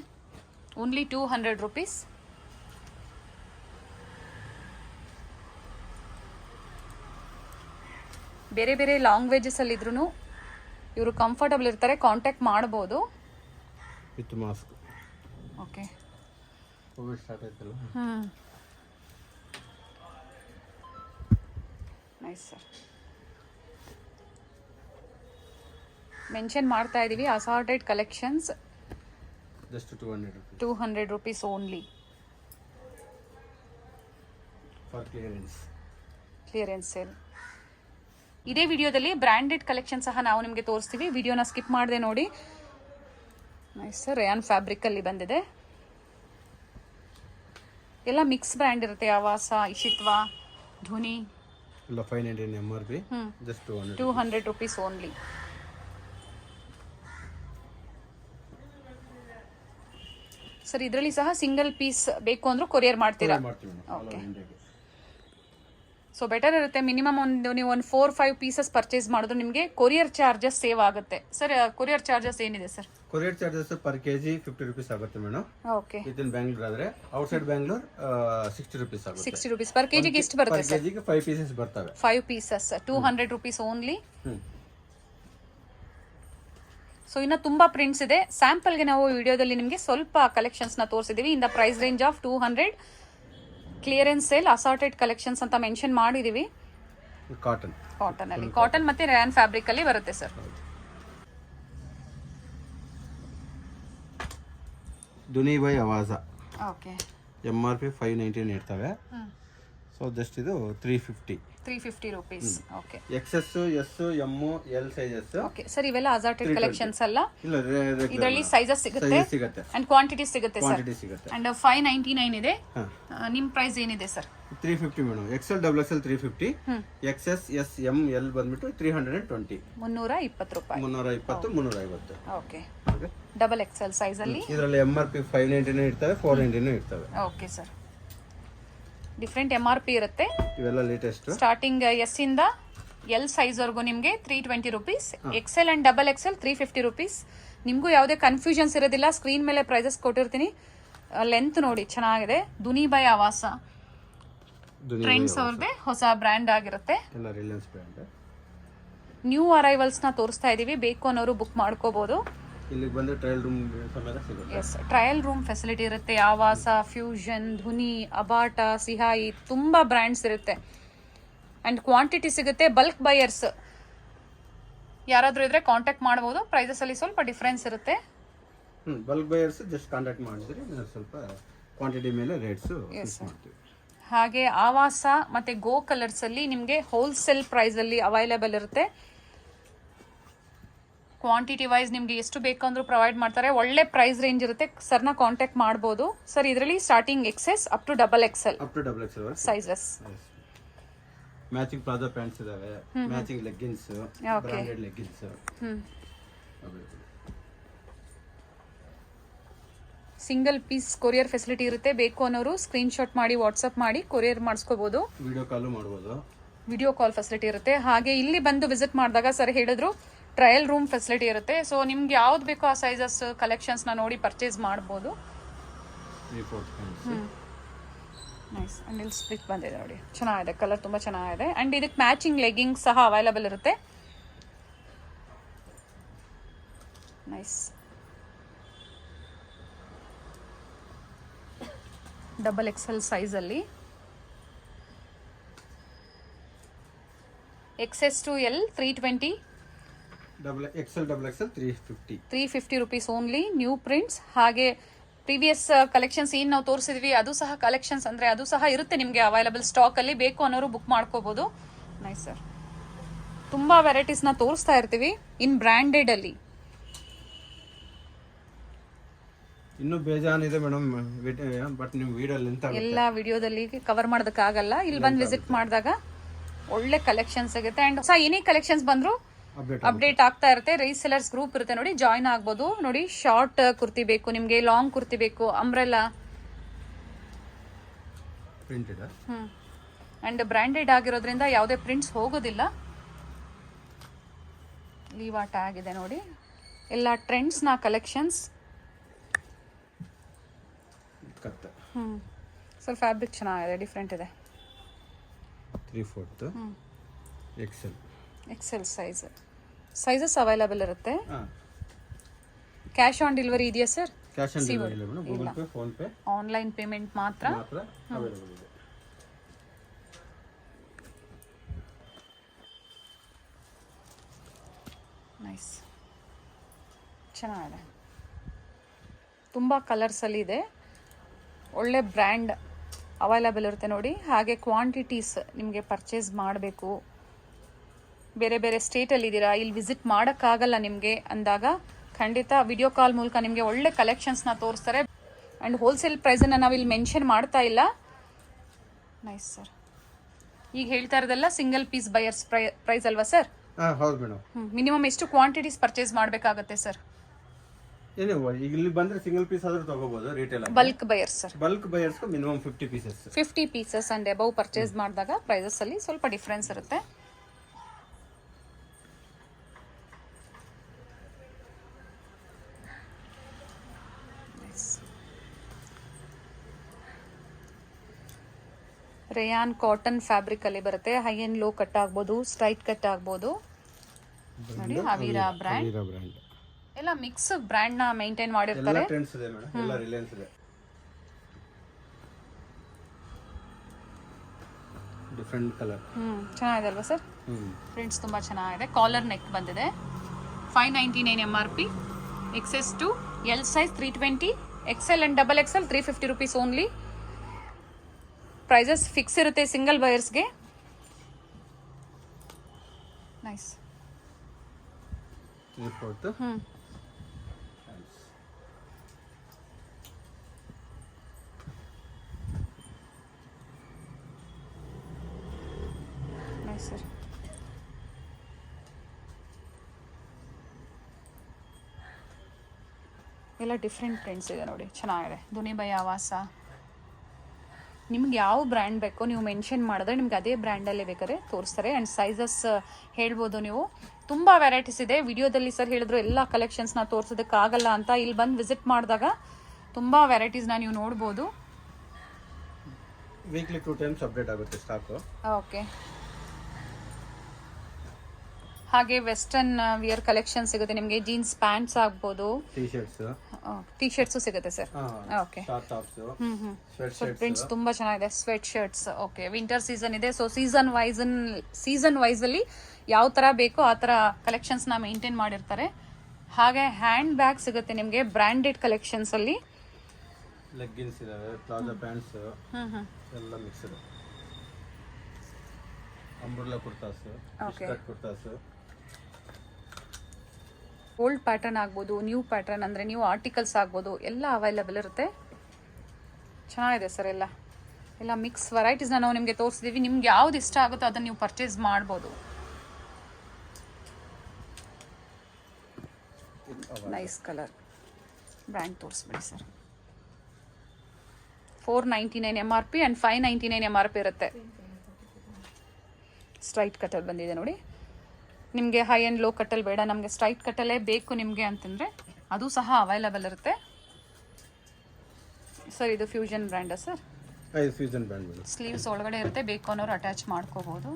Only 200 rupees. ಬೇರೆ ಬೇರೆ ಲ್ಯಾಂಗ್ವೇಜಸ್ ಅಲ್ಲಿ ಇದ್ರೂ ಇವರು ಕಂಫರ್ಟಬಲ್ ಇರ್ತಾರೆ, ಕಾಂಟ್ಯಾಕ್ಟ್ ಮಾಡ್ಬೋದು. With mask. Okay. Covid start ಆಯ್ತಲ್ಲ. Nice sir. ಮೆನ್ಷನ್ ಮಾಡ್ತಾ ಇದೀವಿ assorted collections. Just 200 rupees. 200 rupees only. For clearance sale. ಇದೇ ವಿಡಿಯೋದಲ್ಲಿ ಬ್ರ್ಯಾಂಡೆಡ್ ಕಲೆಕ್ಷನ್ ಸಹ ನಾವು ನಿಮಗೆ ತೋರಿಸ್ತೀವಿ. ವಿಡಿಯೋನ ಸ್ಕಿಪ್ ಮಾಡದೆ ನೋಡಿ. Nice sir. ರೇಯಾನ್ ಫ್ಯಾಬ್ರಿಕ್ ಅಲ್ಲಿ ಬಂದಿದೆ. ಎಲ್ಲ ಮಿಕ್ಸ್ ಬ್ರ್ಯಾಂಡ್ ಇರುತ್ತೆ. ಆವಾಸ, ಇಶಿತ್ವಾ, ಧ್ವನಿ ಎಲ್ಲ 599 MRP. Just 200 rupees only. Sir ಇದರಲ್ಲಿ ಸಹ ಸಿಂಗಲ್ ಪೀಸ್ ಬೇಕು ಅಂದ್ರೂ ಕೊರಿಯರ್ ಮಾಡ್ತೀರಾ? ಓಕೆ. ಸೊ ಬೆಟರ್ ಇರುತ್ತೆ. ಮಿನಿಮಮ್ ನೀವು ಒಂದು 4-5 ಪೀಸಸ್ ಪರ್ಚೇಸ್ ಮಾಡಿದ್ರು ನಿಮಗೆ ಕೊರಿಯರ್ ಚಾರ್ಜಸ್ ಸೇವ್ ಆಗುತ್ತೆ. ಸರ್ ಕೊರಿಯರ್ ಚಾರ್ಜಸ್ ಏನಿದೆ sir? Courier charges per KG 50 rupees ಆಗುತ್ತೆ ಮೇಡಮ್. ಓಕೆ. ವಿತಿನ್ ಬ್ಯಾಂಗ್ಳೂರ್ ಆದ್ರೆ, ಔಟ್ಸೈಡ್ ಬ್ಯಾಂಗ್ಳೂರ್ 60 ರೂಪೀಸ್ ಆಗುತ್ತೆ. 60 ರೂಪೀಸ್ ಪರ್ ಕೆಜಿಗೆ ಎಷ್ಟು ಬರುತ್ತೆ ಸರ್? ಕೆಜಿಗೆ 5 ಪೀಸಸ್ ಬರ್ತವೆ. 5 ಪೀಸಸ್ 200 ರೂಪೀಸ್ ಓನ್ಲಿ. ಸೊ ಇನ್ನು ತುಂಬಾ ಪ್ರಿಂಟ್ಸ್ ಇದೆ. ಸ್ಯಾಂಪಲ್ಗೆ ನಾವು ವಿಡಿಯೋದಲ್ಲಿ ನಿಮಗೆ ಸ್ವಲ್ಪ ಕಲೆಕ್ಷನ್ಸ್ನ ತೋರಿಸಿದ್ದೀವಿ. In the price range of 200. Clearance sale assorted collections ಅಂತ ಮೆನ್ಷನ್ ಮಾಡಿದೀವಿ. ಕಾಟನ್ ಅಲ್ಲಿ, ಕಾಟನ್ ಮತ್ತೆ ರೇಯಾನ್ ಫ್ಯಾಬ್ರಿಕ್ ಅಲ್ಲಿ ಬರುತ್ತೆ sir. Dhuni by Aavasa. Okay. MRP 599 ಇರ್ತವೆ. ಸೊ ಜಸ್ಟ್ ಇದು 350 rupees. Okay. XS, S, M, L sizes. Okay sir, ಇವೆಲ್ಲ ಅಸಾರ್ಟೆಡ್ ಕಲೆಕ್ಷನ್ಸ್ ಅಲ್ಲ. ಇಲ್ಲ, ಇದರಲ್ಲಿ ಸೈಜಸ್ ಸಿಗುತ್ತೆ ಅಂಡ್ ಕ್ವಾಂಟಿಟಿ ಸಿಗುತ್ತೆ ಸರ್. ಅಂಡ್ 599 ಇದೆ. ನಿಮ್ ಪ್ರೈಸ್ ಏನಿದೆ sir? 350 madam. XL, XXL 350. XS, S, M, L ಬಂದ್ಬಿಟ್ಟು 320. 320 ರೂಪಾಯಿ. 320, 350. ಓಕೆ. ಡಬಲ್ XL ಸೈಜ್ ಅಲ್ಲಿ. ಇದರಲ್ಲಿ MRP 599 ಇರ್ತವೆ, 499 ಇರ್ತವೆ. Okay sir. ಡಿಫ್ರೆಂಟ್ MRP ಇರುತ್ತೆ. ಇವೆಲ್ಲ ಲೇಟೆಸ್ಟ್. ಸ್ಟಾರ್ಟಿಂಗ್ S ಇಂದ L ಸೈಜ್ ವರೆಗೂ ನಿಮಗೆ 320 rupees. XL and double XL 350 rupees. ನಿಮಗೂ ಯಾವುದೇ ಕನ್ಫ್ಯೂಷನ್ಸ್ ಇರೋದಿಲ್ಲ. ಸ್ಕ್ರೀನ್ ಮೇಲೆ ಪ್ರೈಸಸ್ ಕೊಟ್ಟಿರ್ತೀನಿ. ಲೆಂತ್ ನೋಡಿ ಚೆನ್ನಾಗಿದೆ. ದುನಿ ಬೈ ಆವಾಸ ಟ್ರೆಂಡ್ಸ್ ಅವ್ರದ್ದೇ ಹೊಸ ಬ್ರ್ಯಾಂಡ್ ಆಗಿರುತ್ತೆ. ಎಲ್ಲ ರಿಲಯನ್ಸ್ ಬ್ರ್ಯಾಂಡ್. ನ್ಯೂ ಅರೈವಲ್ಸ್ನ ತೋರಿಸ್ತಾ ಇದ್ದೀವಿ. ಬೇಕು ಅನ್ನೋರು ಬುಕ್ ಮಾಡ್ಕೋಬಹುದು. ಇಲ್ಲಿಗೆ ಬಂದರೆ ಟ್ರಯಲ್ ರೂಮ್ ಸಮೇತ ಸಿಗುತ್ತೆ. ಎಸ್, ಟ್ರಯಲ್ ರೂಮ್ ಫೆಸಿಲಿಟಿ ಇರುತ್ತೆ. ಆವಾಸ, ಫ್ಯೂಷನ್, ಧುನಿ, ಅಬಾಟ, ಸಿಹಾಯಿ, ತುಂಬ ಬ್ರ್ಯಾಂಡ್ಸ್ ಇರುತ್ತೆ. ಆ್ಯಂಡ್ ಕ್ವಾಂಟಿಟಿ ಸಿಗುತ್ತೆ. ಬಲ್ಕ್ ಬೈಯರ್ಸ್ ಯಾರಾದರೂ ಇದ್ರೆ ಕಾಂಟ್ಯಾಕ್ಟ್ ಮಾಡ್ಬೋದು. ಪ್ರೈಸಸಲ್ಲಿ ಸ್ವಲ್ಪ ಡಿಫ್ರೆನ್ಸ್ ಇರುತ್ತೆ. ಬಲ್ಕ್ ಬೈಯರ್ಸ್ ಜಸ್ಟ್ ಕಾಂಟ್ಯಾಕ್ಟ್ ಮಾಡಿದ್ರೆ ಸ್ವಲ್ಪ ಕ್ವಾಂಟಿಟಿ ಮೇಲೆ ರೇಟ್ಸು ಮಾಡ್ತೀವಿ. ಹಾಗೆ ಆವಾಸ ಮತ್ತು ಗೋ ಕಲರ್ಸಲ್ಲಿ ನಿಮಗೆ ಹೋಲ್ಸೇಲ್ ಪ್ರೈಸಲ್ಲಿ ಅವೈಲೇಬಲ್ ಇರುತ್ತೆ. ಕ್ವಾಂಟಿಟಿ ವೈಸ್ ನಿಮಗೆ ಎಷ್ಟು ಬೇಕಂದ್ರೂ ಪ್ರೊವೈಡ್ ಮಾಡ್ತಾರೆ. ಒಳ್ಳೆ ಪ್ರೈಸ್ ರೇಂಜ್ ಇರುತ್ತೆ. ಸರ್ನ ಕಾಂಟ್ಯಾಕ್ಟ್ ಮಾಡ್ಬೋದು. ಸರ್ ಇದರಲ್ಲಿ starting XS up to double XL sizes. Matching palazzo pants ಇದಾವೆ, matching leggings, branded leggings. Single piece courier facility ಇರುತ್ತೆ. ಬೇಕು ಅನ್ನೋರು ಸ್ಕ್ರೀನ್ಶಾಟ್ ಮಾಡಿ ವಾಟ್ಸಪ್ ಮಾಡಿ ಕೊರಿಯರ್ ಮಾಡಿಸ್ಕೋಬಹುದು. ವಿಡಿಯೋ ಕಾಲು ಮಾಡ್ಬೋದು. ವಿಡಿಯೋ ಕಾಲ್ ಫೆಸಿಲಿಟಿ ಇರುತ್ತೆ. ಹಾಗೆ ಇಲ್ಲಿ ಬಂದು ವಿಸಿಟ್ ಮಾಡಿದಾಗ ಸರ್ ಹೇಳಿದ್ರು ಟ್ರಯಲ್ ರೂಮ್ ಫೆಸಿಲಿಟಿ ಇರುತ್ತೆ. ಸೊ ನಿಮ್ಗೆ ಯಾವ್ದು ಬೇಕೋ ಆ ಸೈಜಸ್ ಕಲೆಕ್ಷನ್ಸ್ನ ನೋಡಿ ಪರ್ಚೇಸ್ ಮಾಡ್ಬೋದು. ನೈಸ್. ಆ್ಯಂಡ್ ಇಲ್ಲಿ ಸ್ಪ್ಲಿಟ್ ಬಂದಿದೆ ನೋಡಿ, ಚೆನ್ನಾಗಿದೆ. ಕಲರ್ ತುಂಬ ಚೆನ್ನಾಗಿದೆ. ಆ್ಯಂಡ್ ಇದಕ್ಕೆ ಮ್ಯಾಚಿಂಗ್ ಲೆಗ್ಗಿಂಗ್ಸ್ ಸಹ ಅವೈಲೇಬಲ್ ಇರುತ್ತೆ. ನೈಸ್. ಡಬಲ್ XL ಸೈಜಲ್ಲಿ XS to L 320, XL $350 rupees only. New prints. ಹಾಗೆ ಪ್ರೀವಿಯಸ್ ಕಲೆಕ್ಷನ್ಸ್ ಏನು ನಾವು ತೋರಿಸಿದ್ವಿ ಅದು ಸಹ ಕಲೆಕ್ಷನ್ಸ್ ಅಂದರೆ ಅದು ಸಹ ಇರುತ್ತೆ ನಿಮಗೆ ಅವೈಲಬಲ್ ಸ್ಟಾಕಲ್ಲಿ. ಬೇಕು ಅನ್ನೋರು ಬುಕ್ ಮಾಡ್ಕೋಬೋದು. Nice sir. ತುಂಬ ವೆರೈಟೀಸ್ನ ತೋರಿಸ್ತಾ ಇರ್ತೀವಿ ಇನ್ ಬ್ರ್ಯಾಂಡೆಡಲ್ಲಿ. ಇನ್ನೂ ಬೇಜಾನಿದೆ ಮೇಡಮ್, ಬಟ್ ನೀವು ವಿಡಿಯೋ ಲೆಂತ್ ಆಗುತ್ತೆ. ಎಲ್ಲ ವಿಡಿಯೋದಲ್ಲಿ ಕವರ್ ಮಾಡೋದಕ್ಕಾಗಲ್ಲ. ಇಲ್ಲಿ ಬಂದು ವಿಸಿಟ್ ಮಾಡಿದಾಗ ಒಳ್ಳೆ ಕಲೆಕ್ಷನ್ಸ್ ಸಿಗುತ್ತೆ. ಆ್ಯಂಡ್ ಹೊಸ ಏನೇ ಕಲೆಕ್ಷನ್ಸ್ ಬಂದರೂ ಅಪ್ಡೇಟ್ ಆಗ್ತಾ ಇರುತ್ತೆ. ರೀಸೆಲರ್ಸ್ ಗ್ರೂಪ್ ಇರುತ್ತೆ ನೋಡಿ, ಜಾಯ್ನ್ ಆಗ್ಬೋದು. ನೋಡಿ, ಶಾರ್ಟ್ ಕುರ್ತಿ ಬೇಕು ನಿಮಗೆ, ಲಾಂಗ್ ಕುರ್ತಿ ಬೇಕು, ಅಂಬ್ರೆಲಾ ಪ್ರಿಂಟೆಡ್. ಆ್ಯಂಡ್ ಬ್ರ್ಯಾಂಡೆಡ್ ಆಗಿರೋದ್ರಿಂದ ಯಾವುದೇ ಪ್ರಿಂಟ್ಸ್ ಹೋಗೋದಿಲ್ಲ. ಲೀವಾ ಟ್ಯಾಗ್ ಇದೆ ನೋಡಿ. ಎಲ್ಲ ಟ್ರೆಂಡ್ಸ್ನ ಕಲೆಕ್ಷನ್ಸ್. ಸ್ವಲ್ಪ ಫ್ಯಾಬ್ರಿಕ್ ಚೆನ್ನಾಗಿದೆ, ಡಿಫ್ರೆಂಟ್ ಇದೆ. 3/4 XL ಸೈಜಸ್ ಅವೈಲೇಬಲ್ ಇರುತ್ತೆ. ಕ್ಯಾಶ್ ಆನ್ ಡೆಲಿವರಿ ಇದೆಯಾ ಸರ್? ಕ್ಯಾಶ್ ಆನ್ ಡೆಲಿವರಿ ಇಲ್ಲ madam, Google pay, phone pay, online payment ಮಾತ್ರ ಅವೈಲೇಬಲ್ ಇದೆ. ನೈಸ್, ಚೆನ್ನಾಗಿದೆ. ತುಂಬ ಕಲರ್ಸಲ್ಲಿ ಇದೆ. ಒಳ್ಳೆ ಬ್ರ್ಯಾಂಡ್ ಅವೈಲೇಬಲ್ ಇರುತ್ತೆ ನೋಡಿ. ಹಾಗೆ ಕ್ವಾಂಟಿಟೀಸ್ ನಿಮಗೆ ಪರ್ಚೇಸ್ ಮಾಡಬೇಕು, ಬೇರೆ ಬೇರೆ ಸ್ಟೇಟಲ್ಲಿದ್ದೀರಾ, ಇಲ್ಲಿ ವಿಸಿಟ್ ಮಾಡೋಕ್ಕಾಗಲ್ಲ ನಿಮಗೆ ಅಂದಾಗ ಖಂಡಿತ ವಿಡಿಯೋ ಕಾಲ್ ಮೂಲಕ ನಿಮಗೆ ಒಳ್ಳೆ ಕಲೆಕ್ಷನ್ಸ್ನ ತೋರಿಸ್ತಾರೆ. ಆ್ಯಂಡ್ ಹೋಲ್ಸೇಲ್ ಪ್ರೈಸನ್ನು ನಾವು ಇಲ್ಲಿ ಮೆನ್ಷನ್ ಮಾಡ್ತಾ ಇಲ್ಲ. Nice sir. ಈಗ ಹೇಳ್ತಾ ಇರೋದೆಲ್ಲ ಸಿಂಗಲ್ ಪೀಸ್ ಬೈಯರ್ಸ್ ಪ್ರೈಸ್ ಅಲ್ವಾ ಸರ್? ಹೌದು ಮೇಡಮ್. ಮಿನಿಮಮ್ ಎಷ್ಟು ಕ್ವಾಂಟಿಟೀಸ್ ಪರ್ಚೇಸ್ ಮಾಡಬೇಕಾಗುತ್ತೆ ಸರ್? ಏನು ಈಗ ಇಲ್ಲಿ ಬಂದ್ರೆ ಸಿಂಗಲ್ ಪೀಸ್ ಆದ್ರೂ ತಗೋಬಹುದು retail. Bulk buyers sir? Bulk buyers minimum 50 pieces and above purchase ಮಾಡಿದಾಗ ಪ್ರೈಸಸ್ ಅಲ್ಲಿ ಸ್ವಲ್ಪ ಡಿಫ್ರೆನ್ಸ್ ಇರುತ್ತೆ. ರೇಯಾನ್ ಕಾಟನ್ ಫ್ಯಾಬ್ರಿಕ್ ಅಲ್ಲಿ ಬರುತ್ತೆ. ಹೈ ಅಂಡ್ ಲೋ ಕಟ್ ಆಗ್ಬೋದು, ಸ್ಟ್ರೈಟ್ ಕಟ್ ಆಗ್ಬೋದು. ನೋಡಿ, ಅವೀರಾ ಬ್ರ್ಯಾಂಡ್ ಎಲ್ಲ ಮಿಕ್ಸ್ ಬ್ರ್ಯಾಂಡ್ ನ ಮೇಂಟೈನ್ ಮಾಡಿರ್ತಾರೆ. ಎಲ್ಲ ಟ್ರೆಂಡ್ಸ್ ಇದೆ ಮೇಡಂ, ಎಲ್ಲ ರಿಲಯನ್ಸ್ ಇದೆ. Different colour. ಚೆನ್ನಾಗಿದೆ ಅಲ್ವಾ ಸರ್? ಪ್ರಿಂಟ್ಸ್ ತುಂಬಾ ಚೆನ್ನಾಗಿದೆ. ಕಾಲರ್ ನೆಕ್ ಬಂದಿದೆ. 599 MRP. XS to L size 320, XL and double XL 350 rupees only. Prices fix ಇರುತ್ತೆ ಸಿಂಗಲ್ ಬಯರ್ಸ್ಗೆ. ನೈಸ್. 3/4. Nice sir. ಎಲ್ಲ ಡಿಫ್ರೆಂಟ್ ಪ್ರಿಂಟ್ಸ್ ಇದೆ ನೋಡಿ, ಚೆನ್ನಾಗಿದೆ. ದುನಿಬೈ ಆವಾಸ. ನಿಮ್ಗೆ ಯಾವ ಬ್ರ್ಯಾಂಡ್ ಬೇಕೋ ನೀವು ಮೆನ್ಷನ್ ಮಾಡಿದ್ರೆ ನಿಮ್ಗೆ ಅದೇ ಬ್ರ್ಯಾಂಡಲ್ಲೇ ಬೇಕಾದ್ರೆ ತೋರಿಸ್ತಾರೆ. ಆ್ಯಂಡ್ ಸೈಜಸ್ ಹೇಳ್ಬೋದು ನೀವು. ತುಂಬ ವೆರೈಟೀಸ್ ಇದೆ. ವಿಡಿಯೋದಲ್ಲಿ ಸರ್ ಹೇಳಿದ್ರು ಎಲ್ಲ ಕಲೆಕ್ಷನ್ಸ್ನ ತೋರಿಸೋದಕ್ಕಾಗಲ್ಲ ಅಂತ. ಇಲ್ಲಿ ಬಂದು ವಿಸಿಟ್ ಮಾಡಿದಾಗ ತುಂಬ ವೆರೈಟೀಸ್ನ ನೀವು ನೋಡ್ಬೋದು. ವೀಕ್ಲಿ 2 ಟೈಮ್ಸ್ ಅಪ್ಡೇಟ್ ಆಗುತ್ತೆ ಸ್ಟಾಕು. ಓಕೆ. ಹಾಗೆ ವೆಸ್ಟರ್ನ್ ವಿಯರ್ ಕಲೆಕ್ಷನ್ ಸಿಗುತ್ತೆ ನಿಮಗೆ. ಜೀನ್ಸ್ ಪ್ಯಾಂಟ್ಸ್ ಆಗ್ಬೋದು, ಟೀ ಶರ್ಟ್ಸ್, ಟೀ ಶರ್ಟ್ಸ್ ಸಿಗುತ್ತೆ sir. Okay. Short tops, sweat so shirts. Prints ತುಂಬಾ ಚೆನ್ನಾಗಿದೆ. Sweat shirts. Okay, winter season ಇದೆ. ಸೊ ಸೀಸನ್ ವೈಸ್ ಅಲ್ಲಿ ಯಾವ ತರ ಬೇಕೋ ಆ ತರ ಕಲೆಕ್ಷನ್ಸ್ ನ ಮೇಂಟೈನ್ ಮಾಡಿರ್ತಾರೆ. ಹಾಗೆ ಹ್ಯಾಂಡ್ ಬ್ಯಾಗ್ ಸಿಗುತ್ತೆ ನಿಮಗೆ ಬ್ರಾಂಡೆಡ್ ಕಲೆಕ್ಷನ್ಸ್ ಅಲ್ಲಿ. ಲೆಗ್ಗಿನ್ಸ್ ಇದಾವೆ, ಪ್ಲಾಜೋ ಪ್ಯಾಂಟ್ಸ್ ಎಲ್ಲ ಮಿಕ್ಸ್ ಇದೆ. Umbrella kurtas, skirt kurtas. Old pattern ಆಗ್ಬೋದು, ನ್ಯೂ ಪ್ಯಾಟರ್ನ್ ಅಂದರೆ ನ್ಯೂ ಆರ್ಟಿಕಲ್ಸ್ ಆಗ್ಬೋದು, ಎಲ್ಲ ಅವೈಲೇಬಲ್ ಇರುತ್ತೆ. ಚೆನ್ನಾಗಿದೆ ಸರ್. ಎಲ್ಲ ಮಿಕ್ಸ್ ವೆರೈಟೀಸ್ನ ನಾವು ನಿಮಗೆ ತೋರಿಸಿದ್ದೀವಿ. ನಿಮ್ಗೆ ಯಾವ್ದು ಇಷ್ಟ ಆಗುತ್ತೋ ಅದನ್ನು ನೀವು ಪರ್ಚೇಸ್ ಮಾಡ್ಬೋದು. Nice colour. ಬ್ರ್ಯಾಂಡ್ ತೋರಿಸ್ಬಿಡಿ ಸರ್. 499 MRP ಆ್ಯಂಡ್ 599 MRP ಇರುತ್ತೆ. ಸ್ಟ್ರೈಟ್ ಕಟ್ಟಲ್ಲಿ ಬಂದಿದೆ ನೋಡಿ. ನಿಮಗೆ ಹೈ ಆ್ಯಂಡ್ ಲೋ ಕಟ್ಟಲ್ಲಿ ಬೇಡ, ನಮಗೆ ಸ್ಟ್ರೈಟ್ ಕಟ್ಟಲ್ಲೇ ಬೇಕು ನಿಮಗೆ ಅಂತಂದರೆ ಅದು ಸಹ ಅವೈಲೇಬಲ್ ಇರುತ್ತೆ ಸರ್. ಇದು ಫ್ಯೂಷನ್ ಬ್ರ್ಯಾಂಡಾ ಸರ್? ಇದು ಫ್ಯೂಷನ್ ಬ್ರ್ಯಾಂಡ್. ಸ್ಲೀವ್ಸ್ ಒಳಗಡೆ ಇರುತ್ತೆ, ಬೇಕು ಅನ್ನೋರು ಅಟ್ಯಾಚ್ ಮಾಡ್ಕೋಬೋದು.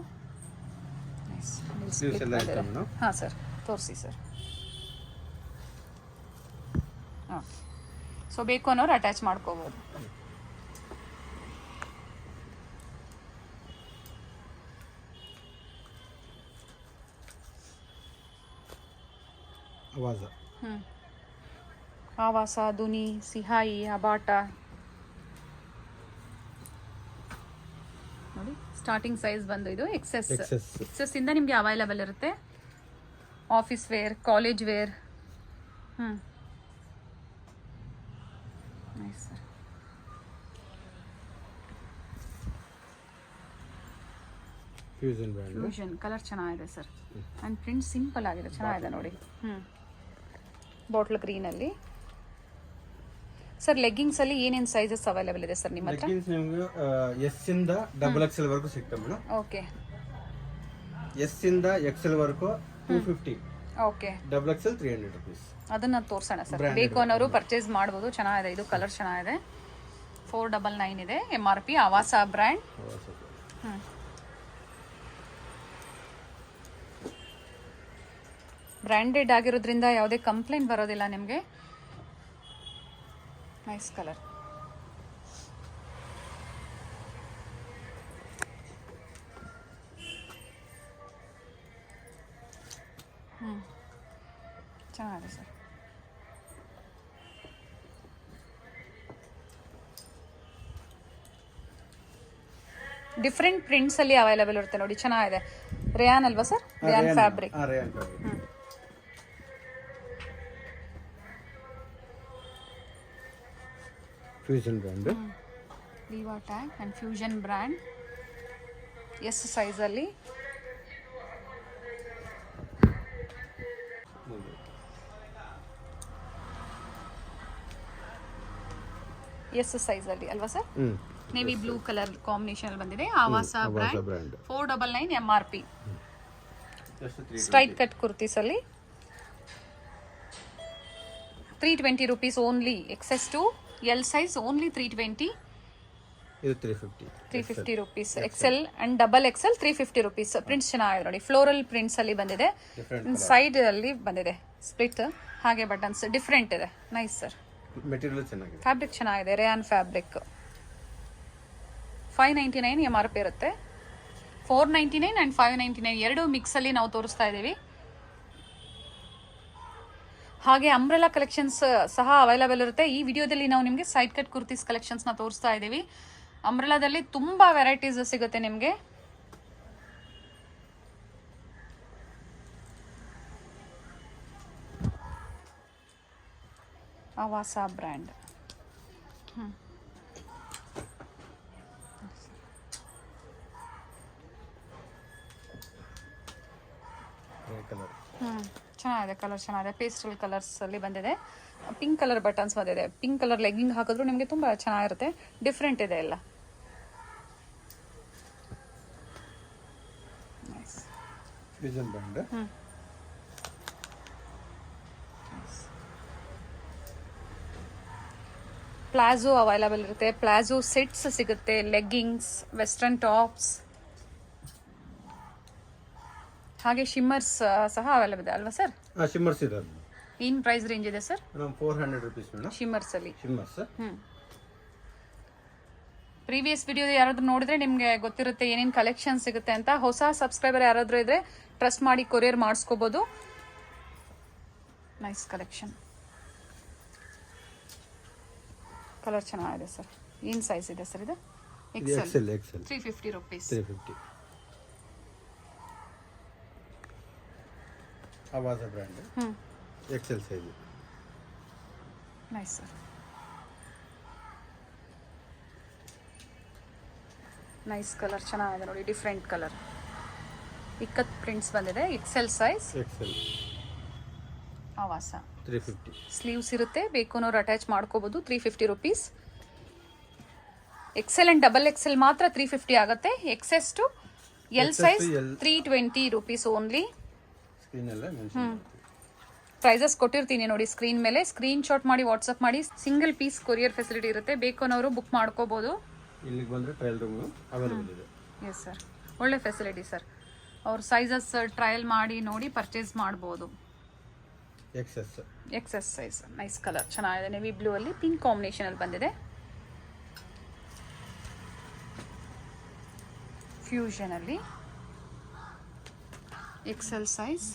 ಹಾಂ ಸರ್, ತೋರಿಸಿ ಸರ್. ಹಾಂ, ಸೊ ಬೇಕು ಅನ್ನೋರು ಅಟ್ಯಾಚ್ ಮಾಡ್ಕೋಬೋದು. ಆವಾಸ, ದುನಿ, ಸಿಹಾಯಿ, ಅಬಾಟ ನೋಡಿ. ಸ್ಟಾರ್ಟಿಂಗ್ ಸೈಜ್ ಬಂದು ಇದು ಎಕ್ಸೆಸ್ ಇಂದ ನಿಮಗೆ ಅವೈಲೇಬಲ್ ಇರುತ್ತೆ. Office wear, college wear. Nice sir. Fusion colour ಚೆನ್ನಾಗಿದೆ ಸರ್. ಆ್ಯಂಡ್ ಪ್ರಿಂಟ್ ಸಿಂಪಲ್ ಆಗಿದೆ, ಚೆನ್ನಾಗಿದೆ ನೋಡಿ. Bottle ಗ್ರೀನಲ್ಲಿ sir. ಲೆಗ್ಗಿಂಗ್ಸ್ ಅಲ್ಲಿ ಏನೇನು ಸೈಜಸ್ ಅವೈಲೇಬಲ್ ಇದೆ ಸರ್ ನಿಮ್ಮ ಹತ್ರ? ಲೆಗ್ಗಿನ್ಸ್ ನಿಮಗೆ ಎಸ್ ಇಂದ ಡಬಲ್ ಎಕ್ಸೆಲ್ ವರೆಗೂ ಸಿಗ್ತವೆ ಮೇಡಮ್. ಓಕೆ. ಎಸ್ ಇಂದ ಎಕ್ಸೆಲ್ ವರೆಗೂ 250. ಓಕೆ. Double XL 300 rupees. ಅದನ್ನ ತೋರಿಸೋಣ ಸರ್. ಬೇಕು ಅನ್ನೋರು ಪರ್ಚೇಸ್ ಮಾಡ್ಬೋದು. ಚೆನ್ನಾಗಿದೆ, ಇದು ಕಲರ್ ಚೆನ್ನಾಗಿದೆ. 499 ಇದೆ MRP. ಆವಾಸ ಬ್ರ್ಯಾಂಡ್. ಬ್ರ್ಯಾಂಡೆಡ್ ಆಗಿರೋದ್ರಿಂದ ಯಾವುದೇ ಕಂಪ್ಲೇಂಟ್ ಬರೋದಿಲ್ಲ ನಿಮಗೆ. Nice colour. ಚೆನ್ನಾಗಿದೆ ಸರ್. ಡಿಫ್ರೆಂಟ್ ಪ್ರಿಂಟ್ಸ್ ಅಲ್ಲಿ ಅವೈಲೇಬಲ್ ಇರುತ್ತೆ ನೋಡಿ. ಚೆನ್ನಾಗಿದೆ. ರೇಯಾನ್ ಅಲ್ವಾ sir? Rayon fabric. Fusion brand. ಲೀವಾ tag and Fusion brand. S size ಅಲ್ಲಿ. ಎಸ್ ಸೈಜ್ ಅಲ್ಲಿ ಅಲ್ವಾ sir? Navy blue colour combination ಅಲ್ಲಿ ಬಂದಿದೆ. Aavasa brand. 499 MRP. Straight cut kurtis ಅಲ್ಲಿ 320 rupees only. XS to L size only 320. ಇದು 350 rupees. XL and double XL 350 rupees. Prints ಚೆನ್ನಾಗಿದೆ ನೋಡಿ. Floral prints ಅಲ್ಲಿ ಬಂದಿದೆ. ಸೈಡ್ ಅಲ್ಲಿ ಬಂದಿದೆ ಸ್ಪ್ಲಿಟ್. ಹಾಗೆ ಬಟನ್ಸ್ ಡಿಫ್ರೆಂಟ್ ಇದೆ. Nice sir. ಮೆಟೀರಿಯಲ್ ಚೆನ್ನಾಗಿದೆ. ಫ್ಯಾಬ್ರಿಕ್ ಚೆನ್ನಾಗಿದೆ. Rayon fabric. 599 MRP ಇರುತ್ತೆ. 499 ಆ್ಯಂಡ್ 599 ಎರಡು ಮಿಕ್ಸಲ್ಲಿ ನಾವು ತೋರಿಸ್ತಾ ಇದ್ದೀವಿ. ಹಾಗೆ ಅಂಬ್ರೆಲಾ ಕಲೆಕ್ಷನ್ಸ್ ಸಹ ಅವೈಲೇಬಲ್ ಇರುತ್ತೆ. ಈ ವಿಡಿಯೋದಲ್ಲಿ ನಾವು ನಿಮಗೆ ಸೈಡ್ ಕಟ್ ಕುರ್ತೀಸ್ ಕಲೆಕ್ಷನ್ಸ್ನ ತೋರಿಸ್ತಾ ಇದ್ದೀವಿ. ಅಂಬ್ರೆಲಾದಲ್ಲಿ ತುಂಬ ವೆರೈಟೀಸ್ ಸಿಗುತ್ತೆ ನಿಮಗೆ. ಆವಾಸ ಬ್ರ್ಯಾಂಡ್. ಚೆನ್ನಾಗಿದೆ. ಕಲರ್ ಚೆನ್ನಾಗಿದೆ. ಪೇಸ್ಟಲ್ ಕಲರ್ಸ್ ಅಲ್ಲಿ ಬಂದಿದೆ. ಪಿಂಕ್ ಕಲರ್ ಬಟನ್ಸ್ ಬಂದಿದೆ. ಪಿಂಕ್ ಕಲರ್ ಲೆಗ್ಗಿಂಗ್ ಹಾಕಿದ್ರು ನಿಮಗೆ ತುಂಬ ಚೆನ್ನಾಗಿರುತ್ತೆ. ಡಿಫ್ರೆಂಟ್ ಇದೆ ಎಲ್ಲ. ಪ್ಲಾಜೋ ಅವೈಲೇಬಲ್ ಇರುತ್ತೆ. ಪ್ಲಾಜೋ ಸೆಟ್ಸ್ ಸಿಗುತ್ತೆ. Leggings, western tops. ಹಾಗೆ ಶಿಮ್ಮರ್ಸ್ ಸಹ ಅವೈಲೇಬಲ್ ಇದೆ ಅಲ್ವಾ ಸರ್? ಶಿಮ್ಮರ್ಸ್ ಇದೆ ಏನು ಪ್ರೈಸ್ ರೇಂಜ್ ಇದೆ ಸರ್? ಮೇಡಮ್ 400 rupees ಮೇಡಮ್ ಶಿಮ್ಮರ್ಸ್ ಅಲ್ಲಿ. ಶಿಮ್ಮರ್ಸ್. ಪ್ರೀವಿಯಸ್ ವಿಡಿಯೋ ಯಾರಾದ್ರೂ ನೋಡಿದ್ರೆ ನಿಮಗೆ ಗೊತ್ತಿರುತ್ತೆ ಏನೇನು ಕಲೆಕ್ಷನ್ ಸಿಗುತ್ತೆ ಅಂತ. ಹೊಸ ಸಬ್ಸ್ಕ್ರೈಬರ್ ಯಾರಾದ್ರೂ ಇದ್ರೆ ಟ್ರಸ್ಟ್ ಮಾಡಿ ಕೊರಿಯರ್ ಮಾಡಿಸ್ಕೋಬಹುದು. ನೈಸ್ ಕಲೆಕ್ಷನ್, ಕಲರ್ ಚೆನ್ನಾಗಿದೆ ಸರ್. ಏನು ಸೈಜ್ ಇದೆ ಸರ್ ಇದು? XL 350 rupees. 350. Aavaja brand XL size. Nice sir, nice colour ಚೆನ್ನಾಗಿದೆ ನೋಡಿ, ಡಿಫ್ರೆಂಟ್ ಕಲರ್. ಇಕ್ಕತ್ ಪ್ರಿಂಟ್ಸ್ ಬಂದಿದೆ. XL size, XL Aavasa 350. Sleeves ಇರುತ್ತೆ, ಬೇಕು ಅನ್ನೋರು ಅಟ್ಯಾಚ್ ಮಾಡ್ಕೋಬಹುದು. 350 rupees. XL and double XL ಮಾತ್ರ 350 ಆಗುತ್ತೆ. XS to L size 320 rupees only. Screen ಎಲ್ಲ ಮೆನ್ಷನ್ ಪ್ರೈಸಸ್ ಕೊಟ್ಟಿರ್ತೀನಿ ನೋಡಿ ಸ್ಕ್ರೀನ್ ಮೇಲೆ. ಸ್ಕ್ರೀನ್ ಶಾಟ್ ಮಾಡಿ ವಾಟ್ಸಪ್ ಮಾಡಿ. ಸಿಂಗಲ್ ಪೀಸ್ ಕೊರಿಯರ್ ಫೆಸಿಲಿಟಿ ಇರುತ್ತೆ, ಬೇಕು ಅನ್ನೋರು ಬುಕ್ ಮಾಡ್ಕೋಬಹುದು. ಇಲ್ಲಿಗೆ ಬಂದ್ರೆ ಟ್ರಯಲ್ ರೂಮ್ ಅವೈಲೇಬಲ್ ಇದೆ. ಎಸ್ ಸರ್, ಒಳ್ಳೆ ಫೆಸಿಲಿಟಿ ಸರ್. ಅವ್ರ ಸೈಜಸ್ ಟ್ರಯಲ್ ಮಾಡಿ ನೋಡಿ ಪರ್ಚೇಸ್ ಮಾಡ್ಬೋದು. XS size. ನೈಸ್ ಕಲರ್ ಚೆನ್ನಾಗಿದೆ. ನೆವಿ ಬ್ಲೂ ಅಲ್ಲಿ ಪಿಂಕ್ ಕಾಂಬಿನೇಷನ್ ಅಲ್ಲಿ ಬಂದಿದೆ. ಫ್ಯೂಷನ್ ಅಲ್ಲಿ ಎಕ್ಸೆಲ್ ಸೈಜ್.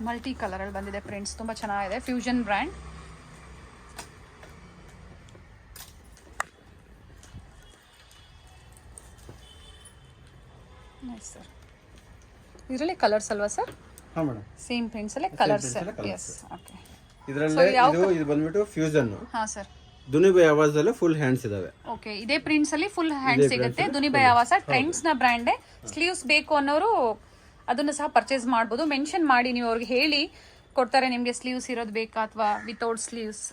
ಮಲ್ಟಿ ಕಲರ್ ಅಲ್ಲಿ ಬಂದಿದೆ ಪ್ರಿಂಟ್ಸ್, ತುಂಬಾ ಚೆನ್ನಾಗಿದೆ. Fusion brand. Nice sir. ಇದರಲ್ಲಿ ಕಲರ್ಸ್ ಅಲ್ವಾ ಸರ್? ಹಾ ಮೇಡಮ್, ಸೇಮ್ ಪ್ರಿಂಟ್ಸ್ ಅಲ್ಲೇ ಕಲರ್ಸ್. Yes, okay. ಇದರಲ್ಲಿ ಇದು ಬಂದ್ಬಿಟ್ಟು ಫ್ಯೂಷನ್. ಹಾ ಸರ್. ದುನಿಬೈ ಆವಾಜಲ್ಲಿ ಫುಲ್ ಹ್ಯಾಂಡ್ಸ್ ಇದಾವೆ. ಓಕೆ, ಇದೇ ಪ್ರಿಂಟ್ಸ್ ಅಲ್ಲಿ ಫುಲ್ ಹ್ಯಾಂಡ್ ಸಿಗುತ್ತೆ. ದುನಿಬೈ ಆವಾಸ ಟ್ರೆಂಡ್ಸ್ ನ ಬ್ರ್ಯಾಂಡ್. ಸ್ಲೀವ್ಸ್ ಬೇಕು ಅನ್ನೋರು ಅದನ್ನು ಸಹ ಪರ್ಚೇಸ್ ಮಾಡ್ಬೋದು. ಮೆನ್ಷನ್ ಮಾಡಿ, ನೀವು ಅವ್ರಿಗೆ ಹೇಳಿ ಕೊಡ್ತಾರೆ ನಿಮಗೆ ಸ್ಲೀವ್ಸ್ ಇರೋದು ಬೇಕಾ ಅಥವಾ ವಿತೌಟ್ ಸ್ಲೀವ್ಸ್.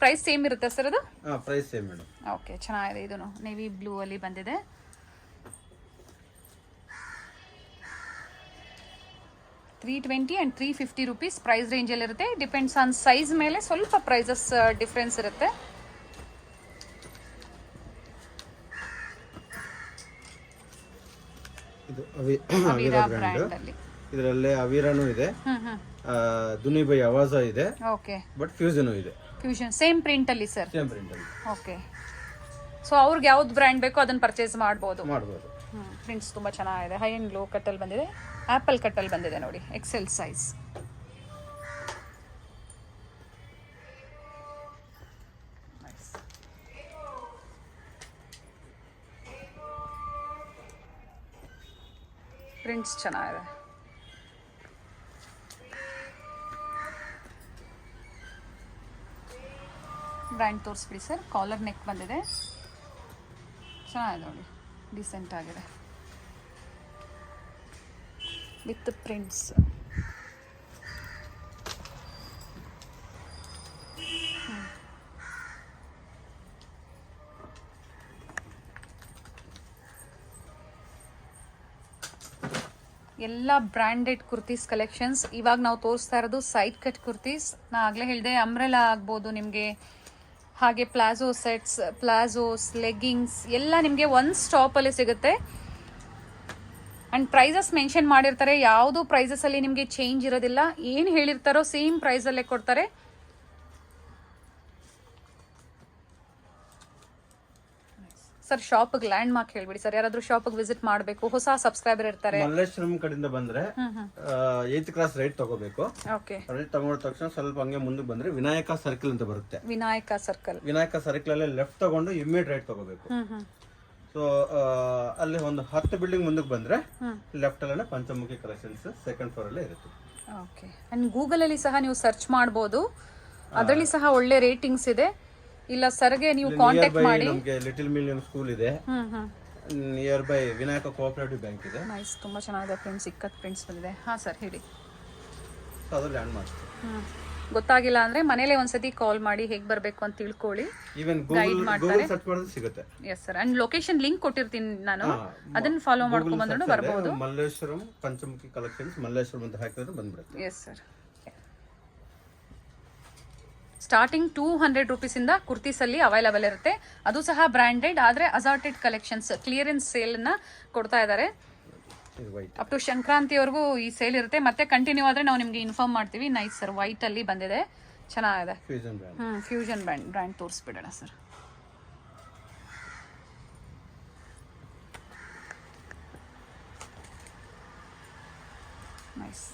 ಪ್ರೈಸ್ ಸೇಮ್ ಇರುತ್ತೆ ಸರ್ ಅದು? Price same madam. ಓಕೆ, ಚೆನ್ನಾಗಿದೆ. ಇದನ್ನು ನೇವಿ ಬ್ಲೂ ಅಲ್ಲಿ ಬಂದಿದೆ. $320 and $350 ಪ್ರೈಸ್ ರೇಂಜ್ ಅಲ್ಲಿ ಇರುತ್ತೆ. ಡಿಪೆಂಡ್ಸ್ ಆನ್ ಸೈಜ್ ಮೇಲೆ ಸ್ವಲ್ಪ ಪ್ರೈಸಸ್ ಡಿಫ್ರೆನ್ಸ್ ಇರುತ್ತೆ. ಇದು ಅವೀರಾ ಬ್ರ್ಯಾಂಡ್ ಅಲ್ಲಿ. ಇದರಲ್ಲಿ ಅವೀರಾನು ಇದೆ, ದುನಿಬೈ ಆವಾಜ ಇದೆ. ಓಕೆ, ಬಟ್ ಫ್ಯೂಷನ್ ಇದೆ. ಫ್ಯೂಷನ್ ಸೇಮ್ ಪ್ರಿಂಟ್ ಅಲ್ಲಿ ಸರ್. ಸೇಮ್ ಪ್ರಿಂಟ್ ಅಲ್ಲಿ. ಓಕೆ, ಸೊ ಅವ್ರಿಗೆ ಯಾವ್ದು ಬ್ರ್ಯಾಂಡ್ ಬೇಕೋ ಅದನ್ನ ಪರ್ಚೇಸ್ ಮಾಡ್ಬೋದು. ಪ್ರಿಂಟ್ಸ್ ತುಂಬಾ ಚೆನ್ನಾಗಿದೆ. ಹೈ ಅಂಡ್ ಲೋ ಕಟ್ ಅಲ್ಲಿ ಬಂದಿದೆ. ಆಪಲ್ ಕಟ್ ಅಲ್ಲಿ ಬಂದಿದೆ ನೋಡಿ. XL size. ಪ್ರಿಂಟ್ಸ್ ಚೆನ್ನಾಗಿದೆ. ಬ್ರ್ಯಾಂಡ್ ತೋರಿಸ್ಬಿಡಿ ಸರ್. ಕಾಲರ್ ನೆಕ್ ಬಂದಿದೆ, ಚೆನ್ನಾಗಿದೆ ನೋಡಿ, ಡಿಸೆಂಟ್ ಆಗಿದೆ ವಿತ್ ಪ್ರಿಂಟ್ಸ್. ಎಲ್ಲ ಬ್ರ್ಯಾಂಡೆಡ್ ಕುರ್ತೀಸ್ ಕಲೆಕ್ಷನ್ಸ್. ಇವಾಗ ನಾವು ತೋರಿಸ್ತಾ ಇರೋದು ಸೈಡ್ ಕಟ್ ಕುರ್ತೀಸ್. ನಾ ಆಗಲೇ ಹೇಳಿದೆ, ಅಂಬ್ರೆಲಾ ಆಗ್ಬೋದು ನಿಮಗೆ, ಹಾಗೆ ಪ್ಲಾಜೋ ಸೆಟ್ಸ್, ಪ್ಲಾಜೋಸ್, ಲೆಗ್ಗಿಂಗ್ಸ್ ಎಲ್ಲ ನಿಮಗೆ ಒಂದು ಸ್ಟಾಪಲ್ಲಿ ಸಿಗುತ್ತೆ. ಆ್ಯಂಡ್ ಪ್ರೈಸಸ್ ಮೆನ್ಷನ್ ಮಾಡಿರ್ತಾರೆ. ಯಾವುದು ಪ್ರೈಸಸಲ್ಲಿ ನಿಮಗೆ ಚೇಂಜ್ ಇರೋದಿಲ್ಲ. ಏನು ಹೇಳಿರ್ತಾರೋ ಸೇಮ್ ಪ್ರೈಸಲ್ಲೇ ಕೊಡ್ತಾರೆ. ಸರ್ ಶಾಪ್ಗೆ ಲ್ಯಾಂಡ್ ಮಾರ್ಕ್ ಹೇಳ್ಬಿಡಿ ಸರ್. ಯಾರಾದ್ರೂ ಶಾಪ್ಗೆ ವಿಸಿಟ್ ಮಾಡಬೇಕು, ಹೊಸ ಸಬ್ಸ್ಕ್ರೈಬರ್ ಇರ್ತಾರೆ. ಮಲ್ಲೇಶ್ವರಂ ಕಡೆಯಿಂದ ಬಂದ್ರೆ 8th ಕ್ರಾಸ್ ರೈಟ್ ತಗೋಬೇಕು. ಓಕೆ, ರೈಟ್ ತಗೊಂಡ ತಕ್ಷಣ ಸ್ವಲ್ಪ ಹಂಗೆ ಮುಂದಕ್ಕೆ ಬಂದ್ರೆ ವಿನಾಯಕ ಸರ್ಕಲ್ ಅಂತ ಬರುತ್ತೆ. ವಿನಾಯಕ ಸರ್ಕಲ್. ವಿನಾಯಕ ಸರ್ಕಲ್ ಅಲ್ಲಿ ಲೆಫ್ಟ್ ತಗೊಂಡು ಇಮ್ಮಿಡಿಯೇಟ್ ರೈಟ್ ತಗೋಬೇಕು. ಸೊ ಅಲ್ಲಿ ಒಂದು 10 ಬಿಲ್ಡಿಂಗ್ ಮುಂದಕ್ಕೆ ಬಂದ್ರೆ ಲೆಫ್ಟ್ ಅಲ್ಲೇ ಪಂಚಮುಖಿ ಕಲೆಕ್ಷನ್ಸ್ ಸೆಕೆಂಡ್ ಫ್ಲೋರ್ ಅಲ್ಲೇ ಇರುತ್ತೆ. ಓಕೆ, ಅಂಡ್ ಗೂಗಲ್ ಅಲ್ಲಿ ಸಹ ನೀವು ಸರ್ಚ್ ಮಾಡಬಹುದು. ಅದರಲ್ಲಿ ಸಹ ಒಳ್ಳೆ ರೇಟಿಂಗ್ಸ್ ಇದೆ. ಇಲ್ಲ ಸರ್ಗೆ ನೀವು ಕಾಂಟ್ಯಾಕ್ಟ್ ಮಾಡಿ. ನಮಗೆ ಲಿಟಲ್ ಮಿಲಿಯನ್ ಸ್ಕೂಲ್ ಇದೆ, near by Vinayaka cooperative bank ಇದೆ. ನೈಸ್, ತುಂಬಾ ಚೆನ್ನಾಗಿದೆ ಪ್ರಿಂಟ್ಸ್. ಇಕ್ಕತ್ ಪ್ರಿಂಟ್ಸ್ ಬಂದಿದೆ. ಹಾ ಸರ್ ಹೇಳಿ. ಅದು ಲ್ಯಾಂಡ್ ಮಾರ್ಕ್. ಗೊತ್ತಾಗಿಲ್ಲ ಅಂದ್ರೆ ಮನೇಲೆ ಒಂದ್ಸತಿ ಕಾಲ್ ಮಾಡಿ ಹೇಗೆ ಬರಬೇಕು ಅಂತ ತಿಳ್ಕೊಳ್ಳಿ. ಈವನ್ ಗೂಗಲ್ ಸರ್ಚ್ ಮಾಡಿದ್ರೆ ಸಿಗುತ್ತೆ. Yes sir, and location link ಕೊಟ್ಟಿರ್ತೀನಿ ನಾನು, ಅದನ್ನ ಫಾಲೋ ಮಾಡ್ಕೊಂಡು ಬಂದ್ರು ಬರಬಹುದು. ಮಲ್ಲೇಶ್ವರಂ ಪಂಚಮುಖಿ ಕಲೆಕ್ಷನ್ಸ್ ಮಲ್ಲೇಶ್ವರಂ ಅಂತ ಹಾಕಿದ್ರೆ ಬಂದ್ಬಿಡುತ್ತೆ. Yes sir. ಸ್ಟಾರ್ಟಿಂಗ್ 200 ರುಪೀಸಿಂದ ಕುರ್ತೀಸಲ್ಲಿ ಅವೈಲಬಲ್ ಇರುತ್ತೆ. ಅದು ಸಹ ಬ್ರ್ಯಾಂಡೆಡ್, ಆದರೆ ಅಸಾರ್ಟೆಡ್ ಕಲೆಕ್ಷನ್ಸ್ ಕ್ಲಿಯರೆನ್ಸ್ ಸೇಲನ್ನು ಕೊಡ್ತಾ ಇದ್ದಾರೆ. ಇದು ವೈಟ್. ಅಪ್ ಟು ಸಂಕ್ರಾಂತಿವರೆಗೂ ಈ ಸೇಲ್ ಇರುತ್ತೆ. ಮತ್ತೆ ಕಂಟಿನ್ಯೂ ಆದರೆ ನಾವು ನಿಮಗೆ ಇನ್ಫಾರ್ಮ್ ಮಾಡ್ತೀವಿ. ನೈಸ್ ಸರ್, ವೈಟಲ್ಲಿ ಬಂದಿದೆ, ಚೆನ್ನಾಗಿದೆ. Fusion brand. ಫ್ಯೂಷನ್ ಬ್ರ್ಯಾಂಡ್ ತೋರಿಸ್ಬಿಡೋಣ ಸರ್. ನೈಸ್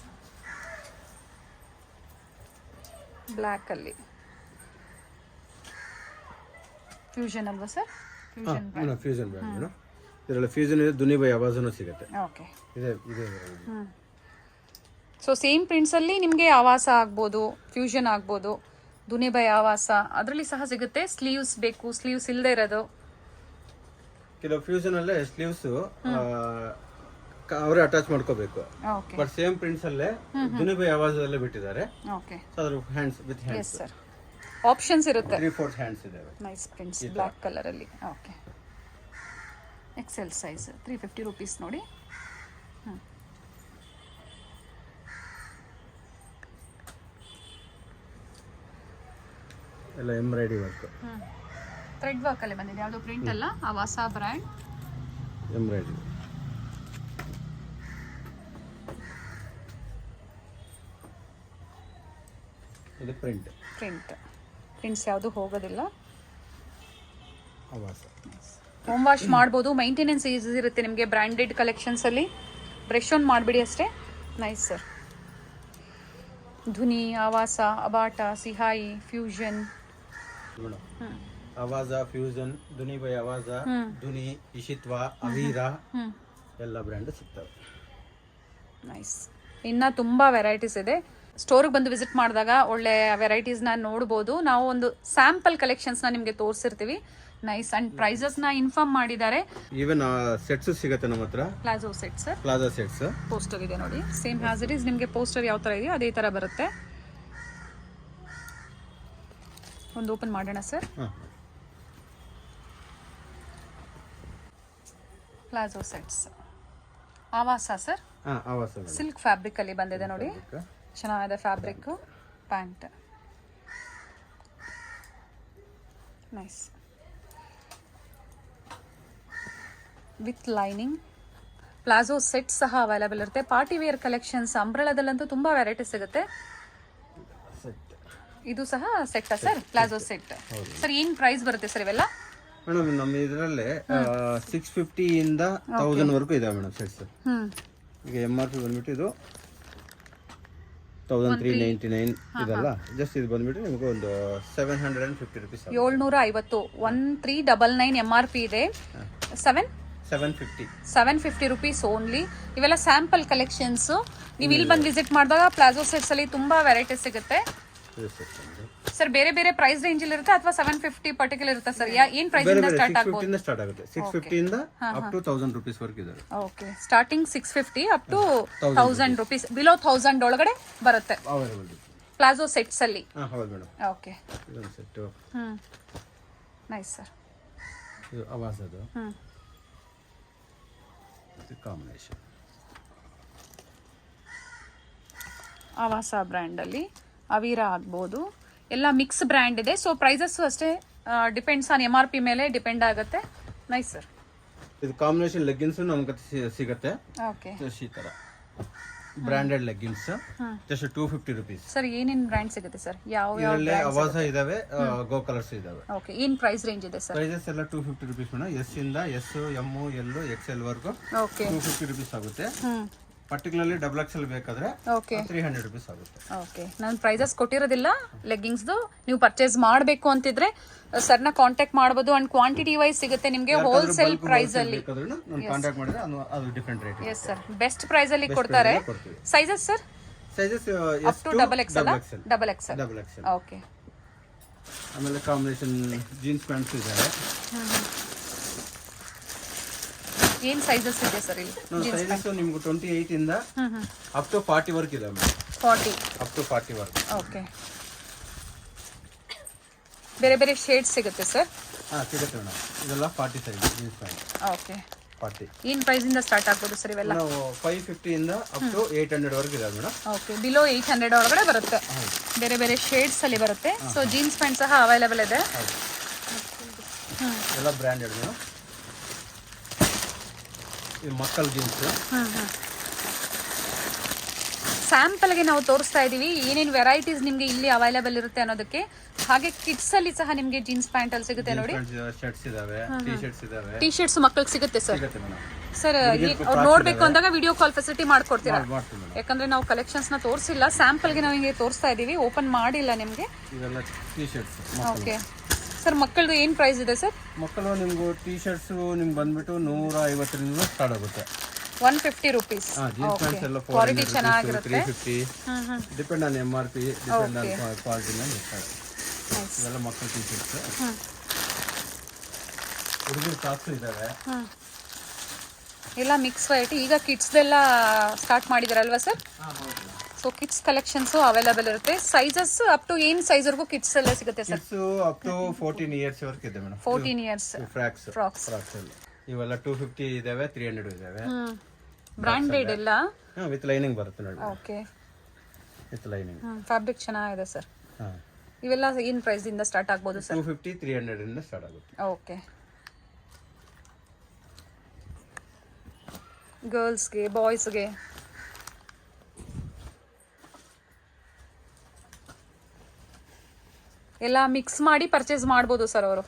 ಬ್ಲ್ಯಾಕಲ್ಲಿ ಫ್ಯೂಷನ್ ಅಲ್ವಾ sir? Fusion Fusion brand madam. ಇದರಲ್ಲಿ ಫ್ಯೂಷನ್ ಇದೆ, ದುನಿ ಬೈ ಆವಾಜನು ಸಿಗುತ್ತೆ. ಓಕೆ. ಇದೆ. ಸೊ ಸೇಮ್ ಪ್ರಿಂಟ್ಸಲ್ಲಿ ನಿಮಗೆ ಆವಾಸ ಆಗ್ಬೋದು, ಫ್ಯೂಷನ್ ಆಗ್ಬೋದು, ದುನಿ ಬೈ ಆವಾಸ ಅದರಲ್ಲಿ ಸಹ ಸಿಗುತ್ತೆ. ಸ್ಲೀವ್ಸ್ ಬೇಕು, ಸ್ಲೀವ್ಸ್ ಇಲ್ಲದೆ ಇರೋದು. ಕೆಲವು ಫ್ಯೂಷನ್ ಅಲ್ಲೇ ಸ್ಲೀವ್ಸ್ ಅವರೇ ಅಟ್ಯಾಚ್ ಮಾಡ್ಕೋಬೇಕು. ಓಕೆ. ಬಟ್ ಸೇಮ್ ಪ್ರಿಂಟ್ಸ್ ಅಲ್ಲೇ ದುನಿ ಬೈ ಆವಾಜದಲ್ಲೇ ಬಿಟ್ಟಿದ್ದಾರೆ. ಓಕೆ. ಸೊ ಅದ್ರ hands with S hands sir, options ಇರುತ್ತೆ. 3/4 ಹ್ಯಾಂಡ್ಸ್ ಇದಾವೆ. ನೈಸ್ ಪ್ರಿಂಟ್ಸ್ ಬ್ಲ್ಯಾಕ್ ಕಲರಲ್ಲಿ. ಓಕೆ. ಎಕ್ಸೆಲ್ ಸೈಜ್ 350 ರುಪೀಸ್ ನೋಡಿ. ಎಲ್ಲ ಎಂಬ್ರಾಯ್ಡಿ ವರ್ಕ್. ಥ್ರೆಡ್ ವರ್ಕಲ್ಲಿ ಬಂದಿದೆ, ಯಾವುದೋ ಪ್ರಿಂಟ್ ಅಲ್ಲ. ಆವಾಸ ಬ್ರ್ಯಾಂಡ್ ಎಂಬ್ರಾಯ್ಡಿ. ಇದು ಪ್ರಿಂಟ್ಸ್ ಯಾವುದು ಹೋಗೋದಿಲ್ಲ. ಆವಾಸ. ಹೋಮ್ ವಾಶ್ ಮಾಡ್ಬೋದು, ಮೈಂಟೆನೆನ್ಸ್ ಈಸಿ ಇರುತ್ತೆ ನಿಮಗೆ ಬ್ರ್ಯಾಂಡೆಡ್ ಕಲೆಕ್ಷನ್ಸಲ್ಲಿ. ಬ್ರಷ್ ಆನ್ ಮಾಡಿಬಿಡಿ ಅಷ್ಟೇ. Nice sir. Dhuni, Aavasa, Abata, Sihayi, Fusion. Aavaja, Fusion, Dhuni by Aavaja, Dhuni, Ishitva, Aveera ಎಲ್ಲ ಬ್ರ್ಯಾಂಡ್ ಸಿಗ್ತವೆ. ನೈಸ್. ಇನ್ನು ತುಂಬ ವೆರೈಟೀಸ್ ಇದೆ. ಸ್ಟೋರಿಗೆ ಬಂದು ವಿಸಿಟ್ ಮಾಡಿದಾಗ ಒಳ್ಳೆ ವೆರೈಟೀಸ್ನ ನೋಡ್ಬೋದು. ನಾವು ಒಂದು ಸ್ಯಾಂಪಲ್ ಕಲೆಕ್ಷನ್ಸ್ನ ನಿಮಗೆ ತೋರಿಸಿರ್ತೀವಿ. ನೈಸ್. ಅಂಡ್ ಪ್ರೈಸಸ್ನ ಇನ್ಫಾರ್ಮ್ ಮಾಡಿದ್ದಾರೆ. ಈವನ್ ಸೆಟ್ಸ್ ಸಿಗುತ್ತೆ ನಮ್ಮ ಹತ್ರ. Palazzo set sir, plaza sets. Poster ಇದೆ ನೋಡಿ, ಸೇಮ್ ಹ್ಯಾಸ್ ಇಟ್ ಈಸ್. ನಿಮಗೆ ಪೋಸ್ಟರ್ ಯಾವ ಥರ ಇದೆಯೋ ಅದೇ ಥರ ಬರುತ್ತೆ. ಒಂದು ಓಪನ್ ಮಾಡೋಣ ಸರ್. ಪ್ಲಾಜೋ ಸೆಟ್ಸ್ ಆವಾಸ ಸರ್. ಆವಾಸ ಸಿಲ್ಕ್ ಫ್ಯಾಬ್ರಿಕ್ ಅಲ್ಲಿ ಬಂದಿದೆ ನೋಡಿ, ಚೆನ್ನಾಗಿದೆ fabric. Pant nice with lining. Palazzo set ಸಹ ಅವೈಲೇಬಲ್ ಇರುತ್ತೆ. ಪಾರ್ಟಿ ವೇರ್ ಕಲೆಕ್ಷನ್ಸ್ ಅಂಬ್ರೆಲಾದಲ್ಲಂತೂ ತುಂಬ ವೆರೈಟಿ ಸಿಗುತ್ತೆ. ಇದು ಸಹ ಸೆಟ್ಟಾ ಸರ್? Palazzo set sir. ಏನು ಪ್ರೈಸ್ ಬರುತ್ತೆ ಸರ್ ಇವೆಲ್ಲ? ಮೇಡಮ್ ನಮ್ಮ ಇದರಲ್ಲೇ 650 ಇಂದ 1000 ವರೆಗೂ ಇದೆ ಮೇಡಮ್ ಸೆಟ್ಸ್. ಈಗ MRP ಬಂದ್ಬಿಟ್ಟು ಇದು 1399 ಇದಲ್ಲ. ಜಸ್ಟ್ ಇದು ಬಂದ್ಬಿಟ್ಟು ನಿಮಗೆ ಒಂದು 750 ರುಪೀಸ್. 750 1399 MRP ಇದೆ. 750 ರುಪೀಸ್ ಓನ್ಲಿ. ಇವೆಲ್ಲ ಸ್ಯಾಂಪಲ್ ಕಲೆಕ್ಷನ್ಸ್. ನೀವು ಇಲ್ಲಿ ಬಂದು ವಿಸಿಟ್ ಮಾಡಿದಾಗ ಪ್ಲಾಜೋ ಸೆಟ್ಸ್ ಅಲ್ಲಿ ತುಂಬಾ ವೆರೈಟಿ ಸಿಗುತ್ತೆ ಸರ್. ಬೇರೆ ಬೇರೆ ಪ್ರೈಸ್ ರೇಂಜ್ ಅಲ್ಲಿ ಇರುತ್ತೆ ಅಥವಾ 750 ಪರ್ಟಿಕ್ಯುಲರ್ ಇರುತ್ತೆ ಸರ್? ಏನ್ ಪ್ರೈಸ್ ಇಂದ ಸ್ಟಾರ್ಟ್ ಆಗುತ್ತೆ? 650 ಸ್ಟಾರ್ಟ್ ಆಗುತ್ತೆ. 650 ಇಂದ ಅಪ್ ಟು 1000 ರುಪೀಸ್ ವರೆಗೂ ಇದೆ. Okay. Starting 650 up to 1000 rupees. Below 1000 ಒಳಗಡೆ ಬರುತ್ತೆ ಅವೈಲೇಬಲ್ ಪ್ಲಾಜೋ ಸೆಟ್ಸ್ ಅಲ್ಲಿ. ಹೌದು ಮೇಡಮ್. ಓಕೆ. ಇದೊಂದು ಸೆಟ್. Nice sir. ಇದು ಆವಾಸದು. ಇದು ಕಾಂಬಿನೇಷನ್. ಆವಾಸ ಬ್ರ್ಯಾಂಡ್ ಅಲ್ಲಿ ಅವೀರಾ ಆಗ್ಬೋದು. ಎಲ್ಲ ಮಿಕ್ಸ್ ಬ್ರ್ಯಾಂಡ್ ಇದೆ. ಸೊ ಪ್ರೈಸಸ್ ಅಷ್ಟೇ ಡಿಪೆಂಡ್ಸ್ ಆನ್ MRP ಮೇಲೆ ಡಿಪೆಂಡ್ ಆಗುತ್ತೆ. Nice sir. ಇದು ಕಾಂಬಿನೇಷನ್ ಲೆಗ್ಗಿನ್ಸ್ ನಮ್ಗೆ ಸಿಗುತ್ತೆ. ಓಕೆ. ಈ ತರ branded leggings just 250 rupees. Sir ಏನೇನ್ ಬ್ರ್ಯಾಂಡ್ ಸಿಗುತ್ತೆ ಸರ್? ಯಾವ ಇದರಲ್ಲಿ ಆವಾಸ ಇದಾವೆ, ಗೋ ಕಲರ್ಸ್ ಇದಾವೆ. ಓಕೆ. ಏನ್ ಪ್ರೈಸ್ ರೇಂಜ್ ಇದೆ ಸರ್? ಪ್ರೈಸಸ್ ಎಲ್ಲ 250 ರುಪೀಸ್ ಮೇಡಮ್. ಎಸ್ ಇಂದ S, M, L, XL ವರ್ಗು ಓಕೆ 250 ರುಪೀಸ್ ಆಗುತ್ತೆ. ಪರ್ಟಿಕ್ಯುಲರ್ಲಿ ಡಬಲ್ XL ಬೇಕಾದ್ರೆ ಓಕೆ 300 ರುಪೀಸ್ ಆಗುತ್ತೆ. ಓಕೆ. ನಾನು ಪ್ರೈಸಸ್ ಕೊಟ್ಟಿರೋದಿಲ್ಲ ಲೆಗ್ಗಿಂಗ್ಸ್ದು. ನೀವು ಪರ್ಚೇಸ್ ಮಾಡಬೇಕು ಅಂತಿದ್ರೆ ಸರ್ನ ಕಾಂಟ್ಯಾಕ್ಟ್ ಮಾಡ್ಬೋದು. ಅಂಡ್ ಕ್ವಾಂಟಿಟಿ ವೈಸ್ ಸಿಗುತ್ತೆ ನಿಮಗೆ ಹೋಲ್ಸೇಲ್ ಪ್ರೈಸ್ ಅಲ್ಲಿ. ಕಾಂಟ್ಯಾಕ್ಟ್ ಮಾಡಿದ್ರೆ ಅದು different rate. Yes sir, best price ಅಲ್ಲಿ ಕೊಡ್ತಾರೆ. Sizes sir? Sizes up to double XL. Okay. ಆಮೇಲೆ ಕಾಂಬಿನೇಷನ್ ಜೀನ್ಸ್ ಪ್ಯಾಂಟ್ಸ್ ಇದಾವೆ. ಏನ್ ಸೈಜಸ್ ಇದೆ ಸರ್ ಇಲ್ಲಿ? ಸೈಜಸ್ ನಿಮ್ಗೆ 28 ಇಂದ ಅಪ್ ಟು 40 ವರ್ಕ್ ಇದೆ madam. 40 up to 40 work. Okay. ಬೇರೆ ಬೇರೆ ಶೇಡ್ಸ್ ಸಿಗುತ್ತೆ ಸರ್? ಸಿಗುತ್ತೆ ಮೇಡಮ್. ಇದೆಲ್ಲ 40 ಸೈಜ್ ಜೀನ್ಸ್ ಪ್ಯಾಂಟ್. ಓಕೆ. 40. ಏನು ಪ್ರೈಸಿಂದ ಸ್ಟಾರ್ಟ್ ಆಗ್ಬೋದು ಸರ್ ಇವೆಲ್ಲ? ನಾವು 550 ಇಂದ ಅಪ್ ಟು 800 ವರೆಗೆ ಇದೆ ಮೇಡಮ್. ಓಕೆ, ಬಿಲೋ 800 ಒಳಗಡೆ ಬರುತ್ತೆ. ಬೇರೆ ಬೇರೆ ಶೇಡ್ಸ್ ಅಲ್ಲಿ ಬರುತ್ತೆ. ಸೊ ಜೀನ್ಸ್ ಪ್ಯಾಂಟ್ ಸಹ ಅವೈಲೇಬಲ್ ಇದೆ. ಎಲ್ಲ ಬ್ರ್ಯಾಂಡೆಡ್ ಮೇಡಮ್. ಈ ಮಕ್ಕಳ ಜೀನ್ಸ್ ಸ್ಯಾಂಪಲ್ಗೆ ನಾವು ತೋರಿಸ್ತಾ ಇದೀವಿ ಏನೇನು ವೆರೈಟೀಸ್ ನಿಮಗೆ ಇಲ್ಲಿ ಅವೈಲೇಬಲ್ ಇರುತ್ತೆ ಅನ್ನೋದಕ್ಕೆ. ಹಾಗೆ ಕಿಡ್ಸ್ ಅಲ್ಲಿ ಸಹ ನಿಮಗೆ ಜೀನ್ಸ್ ಪ್ಯಾಂಟ್ ಅಲ್ಲಿ ಸಿಗುತ್ತೆ ನೋಡಿ. ಶರ್ಟ್ಸ್ ಇದಾವೆ, ಟಿ ಶರ್ಟ್ಸ್ ಇದಾವೆ. ಟಿ ಶರ್ಟ್ಸ್ ಮಕ್ಕಳಿಗೆ ಸಿಗುತ್ತೆ ಸರ್. ಸಿಗುತ್ತೆ ಮೇಡಮ್. ಸರ್ ಅವ್ರು ನೋಡ್ಬೇಕು ಅಂದಾಗ ವಿಡಿಯೋ ಕಾಲ್ ಫೆಸಿಲಿಟಿ ಮಾಡ್ಕೊಡ್ತೀರಾ? ಮಾಡ್ತೀವಿ ಮೇಡಮ್. ಯಾಕಂದ್ರೆ ನಾವು ಕಲೆಕ್ಷನ್ಸ್ ನ ತೋರಿಸಿಲ್ಲ, ಸ್ಯಾಂಪಲ್ಗೆ ನಾವು ಹಿಂಗೆ ತೋರಿಸ್ತಾ ಇದೀವಿ, ಓಪನ್ ಮಾಡಿಲ್ಲ ನಿಮಗೆ. ಇವೆಲ್ಲ ಟಿ ಶರ್ಟ್ಸ್. ಓಕೆ ಸರ್, ಮಕ್ಕಳದು ಏನು ಪ್ರೈಸ್ ಇದೆ ಸರ್? ಮಕ್ಕಳು ನಿಮ್ಗೆ ಟಿ ಶರ್ಟ್ಸ್ ನಿಮ್ಗೆ ಬಂದ್ಬಿಟ್ಟು 150 ರಿಂದ ಸ್ಟಾರ್ಟ್ ಆಗುತ್ತೆ. 150 rupees. ಜೀನ್ಸ್ ಪ್ಯಾಂಟ್ಸ್ ಎಲ್ಲ ಕ್ವಾಲಿಟಿ ಚೆನ್ನಾಗಿರುತ್ತೆ. 350 depend on MRP, depend on quality ಮೇಲೆ ಇರ್ತದೆ. ಇವೆಲ್ಲ ಮಕ್ಕಳ ಟಿ ಶರ್ಟ್ಸ್. ಹುಡುಗರ ಟಾಪ್ಸ್ ಇದಾವೆ. ಎಲ್ಲ ಮಿಕ್ಸ್ ವೆರೈಟಿ. ಈಗ ಕಿಡ್ಸ್ದೆಲ್ಲ ಸ್ಟಾರ್ಟ್ ಮಾಡಿದಾರಲ್ವಾ ಸರ್? ಸೊ ಕಿಡ್ಸ್ ಕಲೆಕ್ಷನ್ಸು ಅವೈಲೇಬಲ್ ಇರುತ್ತೆ. ಸೈಜಸ್ ಅಪ್ ಟು ಏನು ಸೈಜ್ವರೆಗೂ ಕಿಡ್ಸ್ ಎಲ್ಲ ಸಿಗುತ್ತೆ sir? Kids up to 14 years ವರೆಗೆ ಇದೆ ಮೇಡಮ್. 14 ಇಯರ್ಸ್ ಫ್ರಾಕ್ಸ್ ಎಲ್ಲ ಇವೆಲ್ಲ 250 ಇದಾವೆ, 300 ಇದಾವೆ. ಬ್ರಾಂಡೆಡ್ ಎಲ್ಲ ವಿತ್ ಲೈನಿಂಗ್ ಬರುತ್ತೆ ನೋಡಿ. Okay, with lining. ಫ್ಯಾಬ್ರಿಕ್ ಚೆನ್ನಾಗಿದೆ ಸರ್. ಇವೆಲ್ಲ ಏನು ಪ್ರೈಸ್ ಇಂದ ಸ್ಟಾರ್ಟ್ ಆಗ್ಬೋದು ಸರ್? 250, 300 ಇಂದ ಸ್ಟಾರ್ಟ್ ಆಗುತ್ತೆ. ಓಕೆ, ಗರ್ಲ್ಸ್ಗೆ, ಬಾಯ್ಸ್ಗೆ ಎಲ್ಲ ಮಿಕ್ಸ್ ಮಾಡಿ ಪರ್ಚೇಸ್ ಮಾಡ್ಬೋದು ಸರ್ ಅವರು.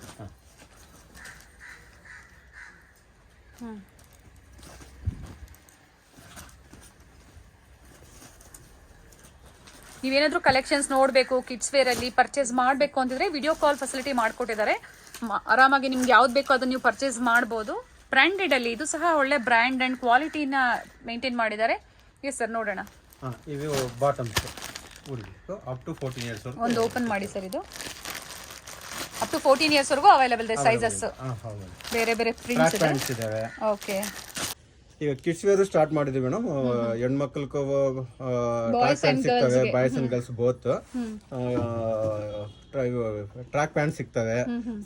ನೀವೇನಾದರೂ ಕಲೆಕ್ಷನ್ಸ್ ನೋಡಬೇಕು, ಕಿಡ್ಸ್ ವೇರಲ್ಲಿ ಪರ್ಚೇಸ್ ಮಾಡಬೇಕು ಅಂತಿದ್ರೆ ವಿಡಿಯೋ ಕಾಲ್ ಫೆಸಿಲಿಟಿ ಮಾಡಿಕೊಟ್ಟಿದ್ದಾರೆ. ಆರಾಮಾಗಿ ನಿಮ್ಗೆ ಯಾವ್ದು ಬೇಕೋ ಅದನ್ನು ನೀವು ಪರ್ಚೇಸ್ ಮಾಡ್ಬೋದು. ಬ್ರ್ಯಾಂಡೆಡಲ್ಲಿ ಇದು ಸಹ ಒಳ್ಳೆ ಬ್ರ್ಯಾಂಡ್ ಆ್ಯಂಡ್ ಕ್ವಾಲಿಟಿನ ಮೇಂಟೈನ್ ಮಾಡಿದ್ದಾರೆ. ಎಸ್ ಸರ್, ನೋಡೋಣ. ಇವು ಬಾಟಮ್ಸ್ ಅಪ್ ಟು 14 ಇಯರ್ಸ್. ಒಂದು ಓಪನ್ ಮಾಡಿ ಸರ್. ಇದು ಅಪ್ ಟು 14 ಇಯರ್ಸ್ ವರೆಗೂ ಅವೈಲೇಬಲ್ ಇದೆ. ಸೈಜಸ್ ಬೇರೆ ಬೇರೆ ಪ್ರಿಂಟ್ಸ್ ಇದಾವೆ. ಓಕೆ, ಈಗ ಕಿಡ್ಸ್ ವೇರ್ ಸ್ಟಾರ್ಟ್ ಮಾಡಿದ್ವಿ ಮೇಡಮ್. ಹೆಣ್ಮಕ್ಳಿಗೂ ಸಿಗ್ತವೆ, boys and girls both. Track pant ಸಿಗ್ತವೆ,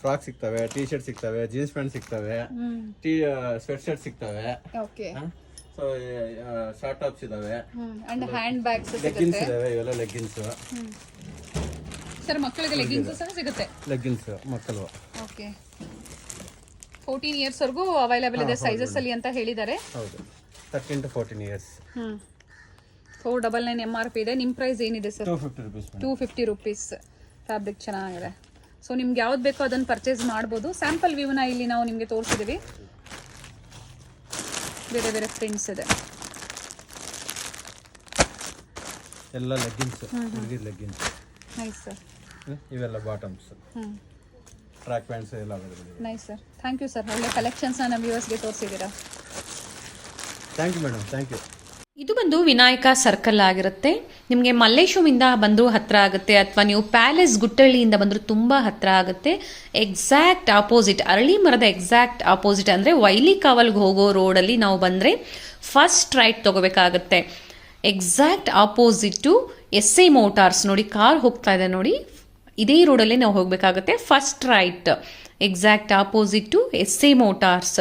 ಫ್ರಾಕ್ ಸಿಗ್ತವೆ, ಟಿ ಶರ್ಟ್ ಸಿಗ್ತವೆ, ಜೀನ್ಸ್ ಪ್ಯಾಂಟ್ ಸಿಗ್ತವೆ, ಸ್ವೆಟ್ ಶರ್ಟ್ ಸಿಗ್ತವೆ. ಓಕೆ, ಸೊ ಶಾರ್ಟ್ ಟಾಪ್ಸ್ ಇದಾವೆ, ಅಂಡ್ ಹ್ಯಾಂಡ್ ಬ್ಯಾಗ್ಸ್ ಲೆಗ್ಗಿನ್ಸ್ ಇದಾವೆ. ಇವೆಲ್ಲ ಲೆಗ್ಗಿನ್ಸ್ ಸರ್. ಮಕ್ಕಳಿಗೆ ಲೆಗ್ಗಿನ್ಸ್ ಸಹ ಸಿಗುತ್ತೆ. ಲೆಗ್ಗಿನ್ಸ್ ಮಕ್ಕಳು. ಓಕೆ, 14 ಇಯರ್ಸ್ ವರೆಗೂ ಅವೈಲೇಬಲ್ ಇದೆ ಸೈಜಸ್ ಅಲ್ಲಿ ಅಂತ ಹೇಳಿದ್ದಾರೆ. ಹೌದು, 13 to 14 ಇಯರ್ಸ್. 499 MRP ಇದೆ. ನಿಮ್ಮ ಪ್ರೈಸ್ ಏನಿದೆ ಸರ್? 250 rupees. 250 rupees. ಫ್ಯಾಬ್ರಿಕ್ ಚೆನ್ನಾಗಿದೆ. ಸೊ ನಿಮ್ಗೆ ಯಾವ್ದು ಬೇಕೋ ಅದನ್ನು ಪರ್ಚೇಸ್ ಮಾಡ್ಬೋದು. ಸ್ಯಾಂಪಲ್ ವ್ಯೂನ ಇಲ್ಲಿ ನಾವು ನಿಮಗೆ ತೋರಿಸಿದ್ದೀವಿ. ಬೇರೆ ಬೇರೆ ಪ್ರಿಂಟ್ಸ್ ಇದೆ. ಎಲ್ಲ ಲೆಗ್ಗಿನ್ಸ್, ಹುಡುಗಿರ ಲೆಗ್ಗಿನ್ಸ್. Nice sir. ಇವೆಲ್ಲ ಬಾಟಮ್ಸ್, ಟ್ರ್ಯಾಕ್ ಪ್ಯಾಂಟ್ಸ್ ಎಲ್ಲ ಅವೈಲೇಬಲ್ ಇದೆ. Nice sir, thank you sir. ಒಳ್ಳೆ ಕಲೆಕ್ಷನ್ಸ್ನ ನಮ್ಮ ವ್ಯೂವರ್ಸ್ಗೆ ತೋರಿಸಿದ್ದೀರಾ. Thank you madam, thank you. ಇದು ಬಂದು ವಿನಾಯಕ ಸರ್ಕಲ್ ಆಗಿರುತ್ತೆ. ನಿಮಗೆ ಮಲ್ಲೇಶ್ವರಮಿಂದ ಬಂದರೂ ಹತ್ತಿರ ಆಗುತ್ತೆ, ಅಥವಾ ನೀವು ಪ್ಯಾಲೇಸ್ ಗುಟ್ಟಳ್ಳಿಯಿಂದ ಬಂದರೂ ತುಂಬ ಹತ್ತಿರ ಆಗುತ್ತೆ. ಎಕ್ಸಾಕ್ಟ್ ಆಪೋಸಿಟ್, ಅರಳಿ ಮರದ ಎಕ್ಸಾಕ್ಟ್ ಆಪೋಸಿಟ್ ಅಂದರೆ ವೈಲಿ ಕಾವಲ್ಗೆ ಹೋಗೋ ರೋಡಲ್ಲಿ ನಾವು ಬಂದರೆ ಫಸ್ಟ್ ರೈಟ್ ತೊಗೋಬೇಕಾಗತ್ತೆ. ಎಕ್ಸಾಕ್ಟ್ ಆಪೋಸಿಟ್ಟು SI ಮೋಟಾರ್ಸ್ ನೋಡಿ, ಕಾರ್ ಹೋಗ್ತಾ ಇದೆ ನೋಡಿ, ಇದೇ ರೋಡಲ್ಲೇ ನಾವು ಹೋಗಬೇಕಾಗುತ್ತೆ. First right, exact opposite SI motors.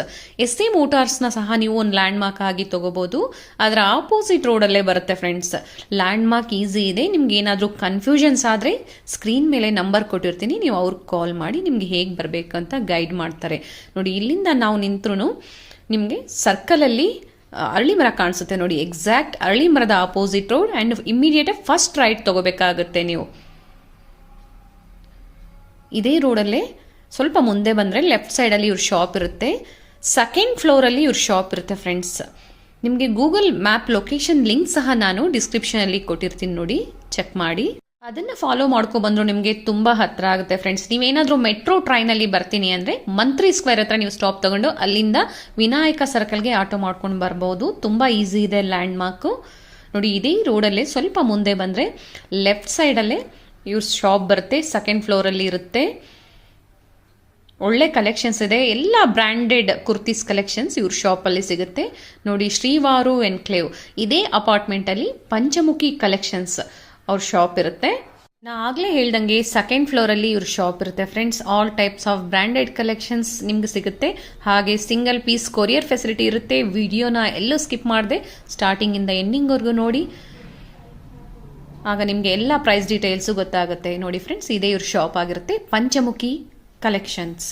SI ಮೋಟಾರ್ಸ್ನ ಸಹ ನೀವು ಒಂದು ಲ್ಯಾಂಡ್ ಮಾರ್ಕ್ ಆಗಿ ತೊಗೋಬೋದು. ಅದರ ಆಪೋಸಿಟ್ ರೋಡಲ್ಲೇ ಬರುತ್ತೆ ಫ್ರೆಂಡ್ಸ್. ಲ್ಯಾಂಡ್ ಮಾರ್ಕ್ ಈಸಿ ಇದೆ. ನಿಮ್ಗೆ ಏನಾದರೂ ಕನ್ಫ್ಯೂಷನ್ಸ್ ಆದರೆ ಸ್ಕ್ರೀನ್ ಮೇಲೆ ನಂಬರ್ ಕೊಟ್ಟಿರ್ತೀನಿ, ನೀವು ಅವ್ರಿಗೆ ಕಾಲ್ ಮಾಡಿ ನಿಮಗೆ ಹೇಗೆ ಬರಬೇಕಂತ ಗೈಡ್ ಮಾಡ್ತಾರೆ. ನೋಡಿ, ಇಲ್ಲಿಂದ ನಾವು ನಿಂತ್ರೂ ನಿಮಗೆ ಸರ್ಕಲಲ್ಲಿ ಅರಳಿ ಮರ ಕಾಣಿಸುತ್ತೆ ನೋಡಿ. ಎಕ್ಸಾಕ್ಟ್ ಅರಳಿ ಮರದ opposite road and immediate first right ತೊಗೋಬೇಕಾಗುತ್ತೆ ನೀವು. ಇದೇ ರೋಡಲ್ಲೇ ಸ್ವಲ್ಪ ಮುಂದೆ ಬಂದರೆ ಲೆಫ್ಟ್ ಸೈಡಲ್ಲಿ ಇವ್ರ ಶಾಪ್ ಇರುತ್ತೆ. ಸೆಕೆಂಡ್ ಫ್ಲೋರಲ್ಲಿ ಇವ್ರ ಶಾಪ್ ಇರುತ್ತೆ ಫ್ರೆಂಡ್ಸ್. ನಿಮಗೆ ಗೂಗಲ್ ಮ್ಯಾಪ್ ಲೊಕೇಶನ್ ಲಿಂಕ್ ಸಹ ನಾನು ಡಿಸ್ಕ್ರಿಪ್ಷನಲ್ಲಿ ಕೊಟ್ಟಿರ್ತೀನಿ, ನೋಡಿ ಚೆಕ್ ಮಾಡಿ. ಅದನ್ನು ಫಾಲೋ ಮಾಡ್ಕೊಬಂದ್ರು ನಿಮಗೆ ತುಂಬ ಹತ್ತಿರ ಆಗುತ್ತೆ ಫ್ರೆಂಡ್ಸ್. ನೀವೇನಾದರೂ ಮೆಟ್ರೋ ಟ್ರೈನಲ್ಲಿ ಬರ್ತೀನಿ ಅಂದರೆ ಮಂತ್ರಿ ಸ್ಕ್ವೇರ್ ಹತ್ರ ನೀವು ಸ್ಟಾಪ್ ತೊಗೊಂಡು ಅಲ್ಲಿಂದ ವಿನಾಯಕ ಸರ್ಕಲ್ಗೆ ಆಟೋ ಮಾಡ್ಕೊಂಡು ಬರ್ಬೋದು. ತುಂಬ ಈಸಿ ಇದೆ ಲ್ಯಾಂಡ್ ಮಾರ್ಕು ನೋಡಿ. ಇದೇ ರೋಡಲ್ಲೇ ಸ್ವಲ್ಪ ಮುಂದೆ ಬಂದರೆ ಲೆಫ್ಟ್ ಸೈಡಲ್ಲೇ ಇವ್ರ ಶಾಪ್ ಬರುತ್ತೆ. ಸೆಕೆಂಡ್ ಫ್ಲೋರಲ್ಲಿ ಇರುತ್ತೆ. ಒಳ್ಳೆ ಕಲೆಕ್ಷನ್ಸ್ ಇದೆ. ಎಲ್ಲ ಬ್ರ್ಯಾಂಡೆಡ್ ಕುರ್ತೀಸ್ ಕಲೆಕ್ಷನ್ಸ್ ಇವ್ರ ಶಾಪಲ್ಲಿ ಸಿಗುತ್ತೆ ನೋಡಿ. ಶ್ರೀವಾರು ಎನ್ಕ್ಲೇವ್ ಇದೇ ಅಪಾರ್ಟ್ಮೆಂಟಲ್ಲಿ ಪಂಚಮುಖಿ ಕಲೆಕ್ಷನ್ಸ್ ಅವ್ರ ಶಾಪ್ ಇರುತ್ತೆ. ನಾ ಆಗಲೇ ಹೇಳ್ದಂಗೆ ಸೆಕೆಂಡ್ ಫ್ಲೋರಲ್ಲಿ ಇವ್ರ ಶಾಪ್ ಇರುತ್ತೆ friends. All types of branded collections ನಿಮ್ಗೆ ಸಿಗುತ್ತೆ. ಹಾಗೆ ಸಿಂಗಲ್ ಪೀಸ್ ಕೊರಿಯರ್ ಫೆಸಿಲಿಟಿ ಇರುತ್ತೆ. ವಿಡಿಯೋನ ಎಲ್ಲೂ ಸ್ಕಿಪ್ ಮಾಡದೆ ಸ್ಟಾರ್ಟಿಂಗಿಂದ ಎಂಡಿಂಗ್ವರೆಗೂ ನೋಡಿ, ಆಗ ನಿಮಗೆ ಎಲ್ಲ ಪ್ರೈಸ್ ಡೀಟೇಲ್ಸು ಗೊತ್ತಾಗುತ್ತೆ. ನೋಡಿ ಫ್ರೆಂಡ್ಸ್, ಇದೇ ಇವ್ರ ಶಾಪ್ ಆಗಿರುತ್ತೆ, ಪಂಚಮುಖಿ ಕಲೆಕ್ಷನ್ಸ್.